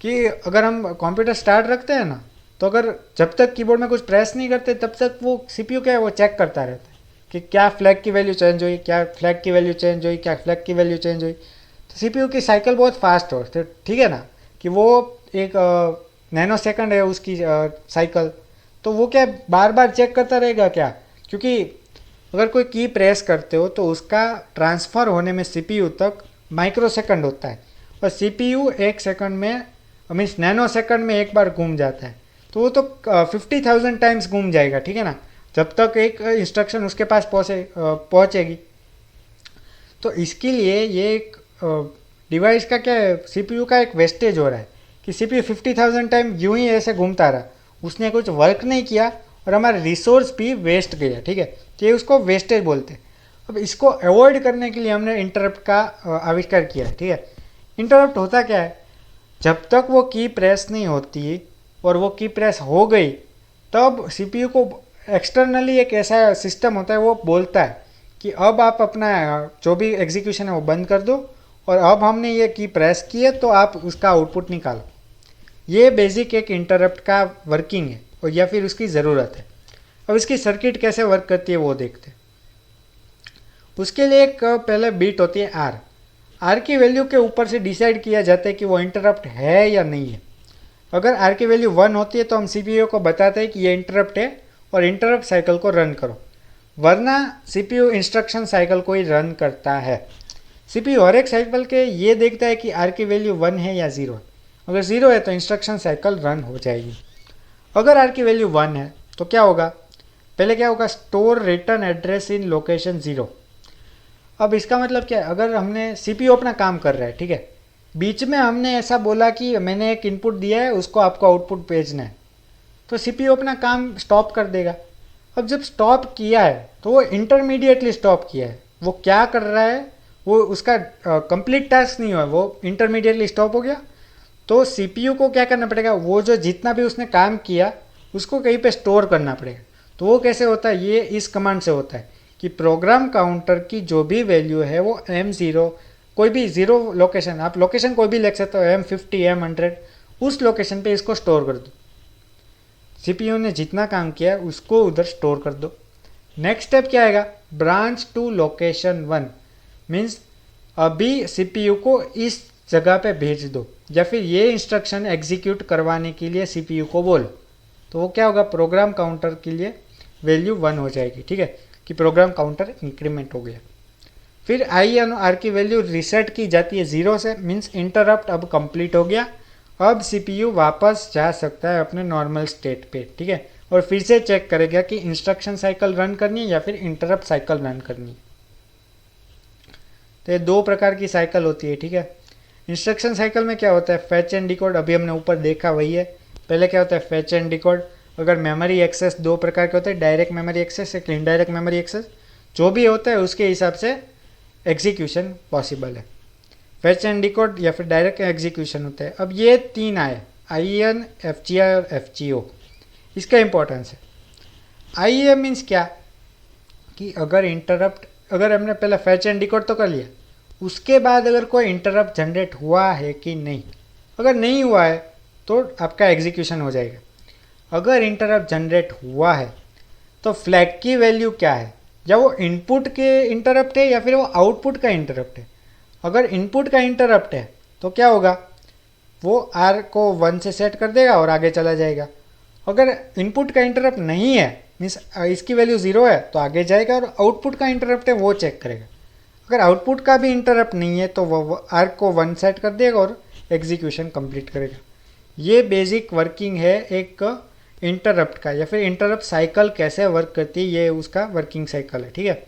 कि अगर हम कंप्यूटर स्टार्ट रखते हैं ना तो अगर जब तक कीबोर्ड में कुछ प्रेस नहीं करते तब तक वो सीपीयू क्या है वो चेक करता रहता है कि क्या फ्लैग की वैल्यू चेंज हुई, क्या फ्लैग की वैल्यू चेंज हुई, क्या फ्लैग की वैल्यू चेंज हुई। तो सीपीयू की साइकिल बहुत फास्ट हो, तो ठीक है ना, कि वो एक नैनो सेकंड है उसकी साइकिल, तो वो क्या बार बार चेक करता रहेगा क्या, क्योंकि अगर कोई की प्रेस करते हो तो उसका ट्रांसफ़र होने में सीपीयू तक माइक्रो सेकंड होता है और सीपीयू 1 सेकंड में मीन्स नैनो सेकंड में एक बार घूम जाता है, तो वो तो 50,000 टाइम्स घूम जाएगा, ठीक है ना, जब तक एक इंस्ट्रक्शन उसके पास पहुँचेगी। तो इसके लिए ये एक डिवाइस का क्या है, सीपीयू का एक वेस्टेज हो रहा है कि सीपीयू 50,000 टाइम यूं ही ऐसे घूमता रहा, उसने कुछ वर्क नहीं किया और हमारा रिसोर्स भी वेस्ट गया, ठीक है। तो ये उसको वेस्टेज बोलते हैं। अब इसको अवॉइड करने के लिए हमने इंटरप्ट का आविष्कार किया है, ठीक है। इंटरप्ट होता क्या है, जब तक वो की प्रेस नहीं होती और वो की प्रेस हो गई तब सीपीयू को एक्सटर्नली एक ऐसा सिस्टम होता है, वो बोलता है कि अब आप अपना जो भी एग्जीक्यूशन है वो बंद कर दो और अब हमने ये की प्रेस की है तो आप उसका आउटपुट निकालो। ये बेसिक एक इंटरप्ट का वर्किंग है और या फिर उसकी ज़रूरत है। अब इसकी सर्किट कैसे वर्क करती है वो देखते हैं। उसके लिए एक पहले बीट होती है आर। आर की वैल्यू के ऊपर से डिसाइड किया जाता है कि वो इंटरप्ट है या नहीं है। अगर आर की वैल्यू 1 होती है तो हम सीपीयू को बताते हैं कि ये इंटरप्ट है और इंटरप्ट साइकिल को रन करो, वरना सीपीयू इंस्ट्रक्शन साइकिल को ही रन करता है। सीपीयू हर एक साइकिल के ये देखता है कि आर की वैल्यू 1 है या 0 है। अगर 0 है तो इंस्ट्रक्शन साइकिल रन हो जाएगी। अगर आर की वैल्यू 1 है तो क्या होगा, पहले क्या होगा, store return address in location 0। अब इसका मतलब क्या है, अगर हमने सीपीयू अपना काम कर रहा है, ठीक है, बीच में हमने ऐसा बोला कि मैंने एक इनपुट दिया है उसको आपको आउटपुट भेजना है, तो सीपीयू अपना काम स्टॉप कर देगा। अब जब स्टॉप किया है तो वो इंटरमीडिएटली स्टॉप किया है, वो क्या कर रहा है, वो उसका कंप्लीट टास्क नहीं हुआ, वो इंटरमीडिएटली स्टॉप हो गया। तो सीपीयू को क्या करना पड़ेगा, वो जो जितना भी उसने काम किया उसको कहीं पे स्टोर करना पड़ेगा। तो वो कैसे होता है, ये इस कमांड से होता है कि प्रोग्राम काउंटर की जो भी वैल्यू है वो M0, कोई भी 0 लोकेशन, आप लोकेशन कोई भी लिख सकते हो, M50 M100, उस लोकेशन पे इसको स्टोर कर दो। सीपीयू ने जितना काम किया उसको उधर स्टोर कर दो। नेक्स्ट स्टेप क्या आएगा, ब्रांच टू लोकेशन 1, मीन्स अभी सीपीयू को इस जगह पे भेज दो या फिर ये इंस्ट्रक्शन एग्जीक्यूट करवाने के लिए सीपीयू को बोलो। तो वो क्या होगा, प्रोग्राम काउंटर के लिए वैल्यू 1 हो जाएगी, ठीक है, कि प्रोग्राम काउंटर इंक्रीमेंट हो गया। फिर आई एन आर की वैल्यू रिसेट की जाती है 0 से, मीन्स इंटरप्ट अब कंप्लीट हो गया। अब सीपीयू वापस जा सकता है अपने नॉर्मल स्टेट पे, ठीक है, और फिर से चेक करेगा कि इंस्ट्रक्शन साइकिल रन करनी है या फिर इंटरप्ट साइकिल रन करनी है। तो ये 2 प्रकार की साइकिल होती है, ठीक है। इंस्ट्रक्शन साइकिल में क्या होता है, फैच एंड डिकोड, अभी हमने ऊपर देखा वही है। पहले क्या होता है, फैच एंड डिकोड। अगर मेमोरी एक्सेस 2 प्रकार के होते हैं, डायरेक्ट मेमोरी एक्सेस, एक इनडायरेक्ट मेमोरी एक्सेस, जो भी होता है उसके हिसाब से एग्जीक्यूशन पॉसिबल है। फैच एंड डिकोड या फिर डायरेक्ट एग्जीक्यूशन होता है। अब ये 3 आए, IEN, FGI और FGO। इसका इंपॉर्टेंस है, IEN मीन्स क्या, कि अगर इंटरप्ट, अगर हमने पहले फैच एंड डिकोड तो कर लिया, उसके बाद अगर कोई इंटरप्ट जनरेट हुआ है कि नहीं, अगर नहीं हुआ है तो आपका एग्जीक्यूशन हो जाएगा। अगर इंटरप्ट जनरेट हुआ है तो फ्लैग की वैल्यू क्या है, या वो इनपुट के इंटरप्ट है या फिर वो आउटपुट का इंटरप्ट है। अगर इनपुट का इंटरप्ट है तो क्या होगा, वो आर को 1 से सेट कर देगा और आगे चला जाएगा। अगर इनपुट का इंटरप्ट नहीं है, मीन्स इसकी वैल्यू 0 है, तो आगे जाएगा और आउटपुट का इंटरप्ट है वो चेक करेगा। अगर आउटपुट का भी इंटरप्ट नहीं है तो वो आर को 1 सेट कर देगा और एग्जीक्यूशन कंप्लीट करेगा। ये बेसिक वर्किंग है एक इंटरप्ट का, या फिर इंटरप्ट साइकिल कैसे वर्क करती है, ये उसका वर्किंग साइकिल है, ठीक है।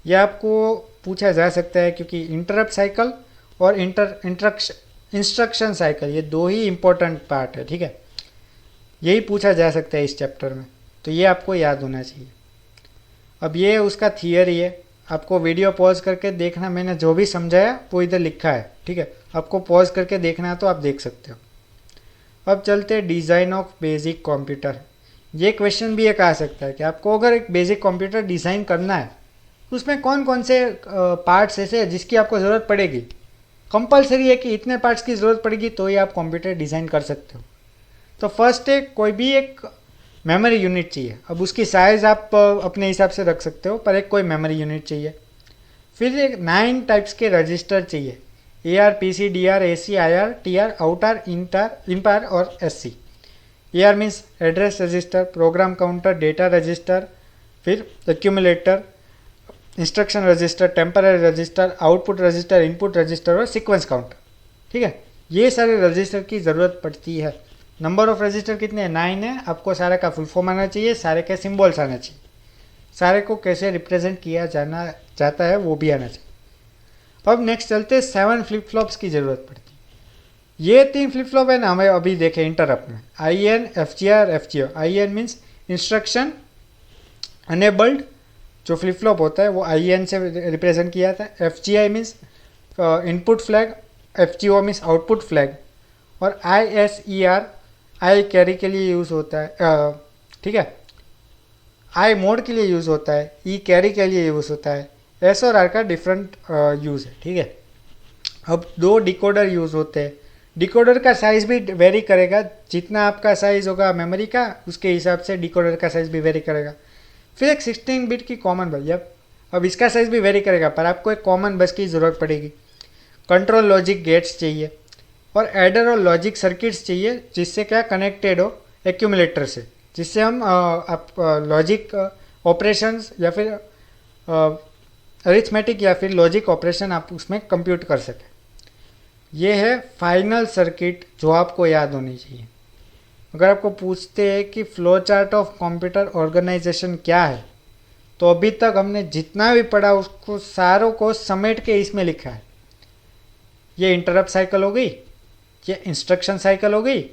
ये आपको पूछा जा सकता है क्योंकि इंटरप्ट साइकिल और इंस्ट्रक्शन साइकिल ये 2 ही इंपॉर्टेंट पार्ट है, ठीक है। यही पूछा जा सकता है इस चैप्टर में, तो ये आपको याद होना चाहिए। अब ये उसका थियरी है, आपको वीडियो पॉज करके देखना, मैंने जो भी समझाया वो इधर लिखा है, ठीक है। आपको पॉज करके देखना है तो आप देख सकते हो। अब चलते हैं डिज़ाइन ऑफ बेसिक कंप्यूटर। ये क्वेश्चन भी एक आ सकता है कि आपको अगर एक बेसिक कंप्यूटर डिज़ाइन करना है तो उसमें कौन कौन से पार्ट्स ऐसे हैं जिसकी आपको ज़रूरत पड़ेगी। कंपलसरी है कि इतने पार्ट्स की ज़रूरत पड़ेगी तो ही आप कंप्यूटर डिज़ाइन कर सकते हो। तो फर्स्ट है, कोई भी एक मेमोरी यूनिट चाहिए। अब उसकी साइज़ आप अपने हिसाब से रख सकते हो, पर एक कोई मेमोरी यूनिट चाहिए। फिर एक 9 टाइप्स के रजिस्टर चाहिए, AR, PC, DR, AC, IR, TR, outer, inter और SC। AR means address register, program counter, data register, फिर accumulator, instruction register, temporary register, output register, input register और सीक्वेंस काउंटर, ठीक है। ये सारे रजिस्टर की ज़रूरत पड़ती है। नंबर ऑफ रजिस्टर कितने हैं, 9 है। आपको सारे का फुल फॉर्म आना चाहिए, सारे के सिम्बॉल्स आना चाहिए, सारे को कैसे रिप्रेजेंट किया जाना चाहता है वो भी आना चाहिए। अब नेक्स्ट चलते 7 फ्लिप फ्लॉप्स की ज़रूरत पड़ती है। ये 3 फ्लिप फ्लॉप है ना, हमें अभी देखें इंटरप्ट में, IN, FGI और FGO। IN means instruction enabled, जो फ्लिप फ्लॉप होता है वो IN से रिप्रेजेंट किया जाता है। FGI means input flag, FGO means output flag, और ISER आई कैरी के लिए यूज़ होता है, ठीक है। आई मोड के लिए यूज़ होता है, ई कैरी के लिए यूज़ होता है, एस और आर का डिफरेंट यूज़ है, ठीक है। अब दो डिकोडर यूज़ होते हैं। डिकोडर का साइज़ भी वेरी करेगा, जितना आपका साइज़ होगा मेमोरी का उसके हिसाब से डिकोडर का साइज़ भी वेरी करेगा। फिर एक 16 बिट की कॉमन बस, अब इसका साइज़ भी वेरी करेगा, पर आपको एक कॉमन बस की ज़रूरत पड़ेगी। कंट्रोल लॉजिक गेट्स चाहिए और एडर और लॉजिक सर्किट्स चाहिए, जिससे क्या कनेक्टेड हो एक्यूमुलेटर से, जिससे हम आप लॉजिक ऑपरेशंस या फिर अरिथमेटिक या फिर लॉजिक ऑपरेशन आप उसमें कंप्यूट कर सकें। ये है फाइनल सर्किट जो आपको याद होनी चाहिए। अगर आपको पूछते हैं कि flow chart of computer organization क्या है, तो अभी तक हमने जितना भी पढ़ा उसको सारों को समेट के इसमें लिखा है। ये इंटरप्ट साइकिल हो गई, ये इंस्ट्रक्शन साइकिल हो गई,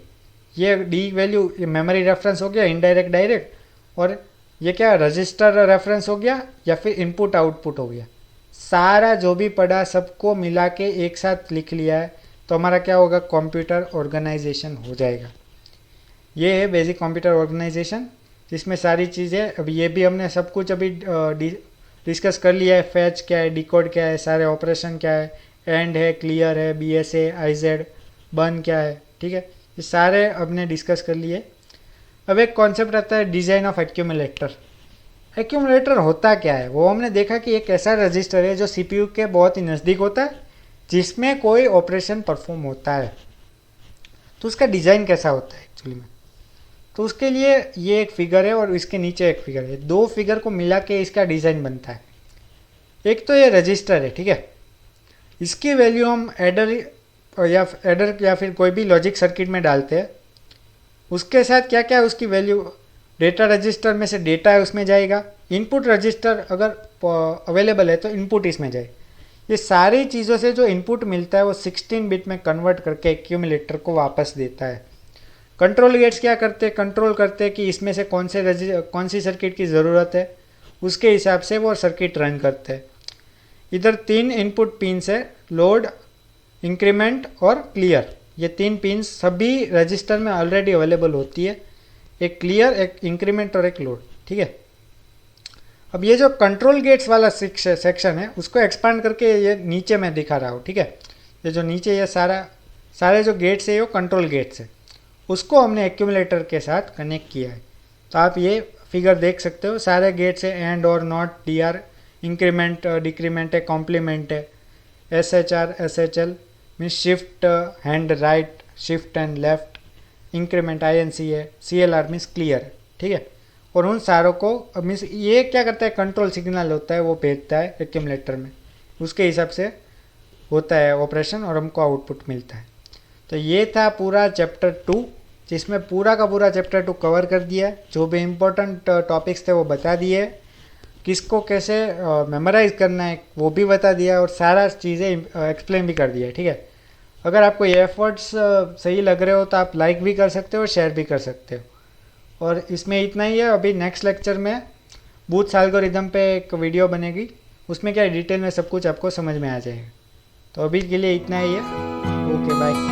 ये डी वैल्यू, ये मेमोरी रेफरेंस हो गया इनडायरेक्ट डायरेक्ट, और ये क्या रजिस्टर रेफरेंस हो गया या फिर इनपुट आउटपुट हो गया। सारा जो भी पढ़ा सबको मिला के एक साथ लिख लिया है, तो हमारा क्या होगा, कंप्यूटर ऑर्गेनाइजेशन हो जाएगा। ये है बेसिक कंप्यूटर ऑर्गेनाइजेशन, जिसमें सारी चीज़ें, अब ये भी हमने सब कुछ अभी डिस्कस कर लिया है। फैच क्या है, डिकोड क्या है, सारे ऑपरेशन क्या है, एंड है, क्लियर है, BSA, IZ, बर्न क्या है, ठीक है, ये सारे हमने डिस्कस कर लिए। अब एक कॉन्सेप्ट आता है डिज़ाइन ऑफ एक्यूमुलेटर। एक्यूमुलेटर होता क्या है, वो हमने देखा कि एक ऐसा रजिस्टर है जो CPU के बहुत ही नज़दीक होता है, जिसमें कोई ऑपरेशन परफॉर्म होता है। तो उसका डिज़ाइन कैसा होता है एक्चुअली में, तो उसके लिए ये एक फिगर है और इसके नीचे एक फिगर है, दो फिगर को मिला के इसका डिज़ाइन बनता है। एक तो ये रजिस्टर है, ठीक है, इसकी वैल्यू हम एडर या फिर कोई भी लॉजिक सर्किट में डालते हैं। उसके साथ क्या क्या है, उसकी वैल्यू डेटा रजिस्टर में से डेटा है उसमें जाएगा, इनपुट रजिस्टर अगर अवेलेबल है तो इनपुट इसमें जाए। ये सारी चीज़ों से जो इनपुट मिलता है वो 16 बिट में कन्वर्ट करके एक्यूमुलेटर को वापस देता है। कंट्रोल गेट्स क्या करते हैं, कंट्रोल करते हैं कि इसमें से कौन सी सर्किट की ज़रूरत है, उसके हिसाब से वो सर्किट रन करते हैं। इधर 3 इनपुट पिन्स है, लोड, इंक्रीमेंट और क्लियर। ये 3 पिन्स सभी रजिस्टर में ऑलरेडी अवेलेबल होती है, एक क्लियर, एक इंक्रीमेंट और एक लोड, ठीक है। अब ये जो कंट्रोल गेट्स वाला सेक्शन है उसको एक्सपांड करके ये नीचे मैं दिखा रहा हूँ, ठीक है। ये जो नीचे ये सारे जो गेट्स है वो कंट्रोल गेट्स है, उसको हमने एक्यूमुलेटर के साथ कनेक्ट किया है। तो आप ये फिगर देख सकते हो, सारे गेट्स है, एंड और नॉट, DR, इंक्रीमेंट, डिक्रीमेंट है, कॉम्प्लीमेंट है, SHR, SHL means shift hand right, shift and left, increment INC है, CLR मीन्स क्लियर, ठीक है। और उन सारों को मीन्स ये क्या करता है, कंट्रोल सिग्नल होता है वो भेजता है एक्यूमुलेटर में, उसके हिसाब से होता है ऑपरेशन और हमको आउटपुट मिलता है। तो ये था पूरा चैप्टर 2, जिसमें पूरा का पूरा चैप्टर 2 कवर कर दिया है। जो भी इम्पोर्टेंट टॉपिक्स थे वो बता दिए, किसको कैसे मेमोराइज करना है वो भी बता दिया, और सारा चीज़ें एक्सप्लेन भी कर दिया है, ठीक है। अगर आपको ये एफर्ट्स सही लग रहे हो तो आप लाइक भी कर सकते हो, शेयर भी कर सकते हो। और इसमें इतना ही है। अभी नेक्स्ट लेक्चर में बूथ एल्गोरिथम पे एक वीडियो बनेगी, उसमें क्या डिटेल में सब कुछ आपको समझ में आ जाएगा। तो अभी के लिए इतना ही है। Okay, bye.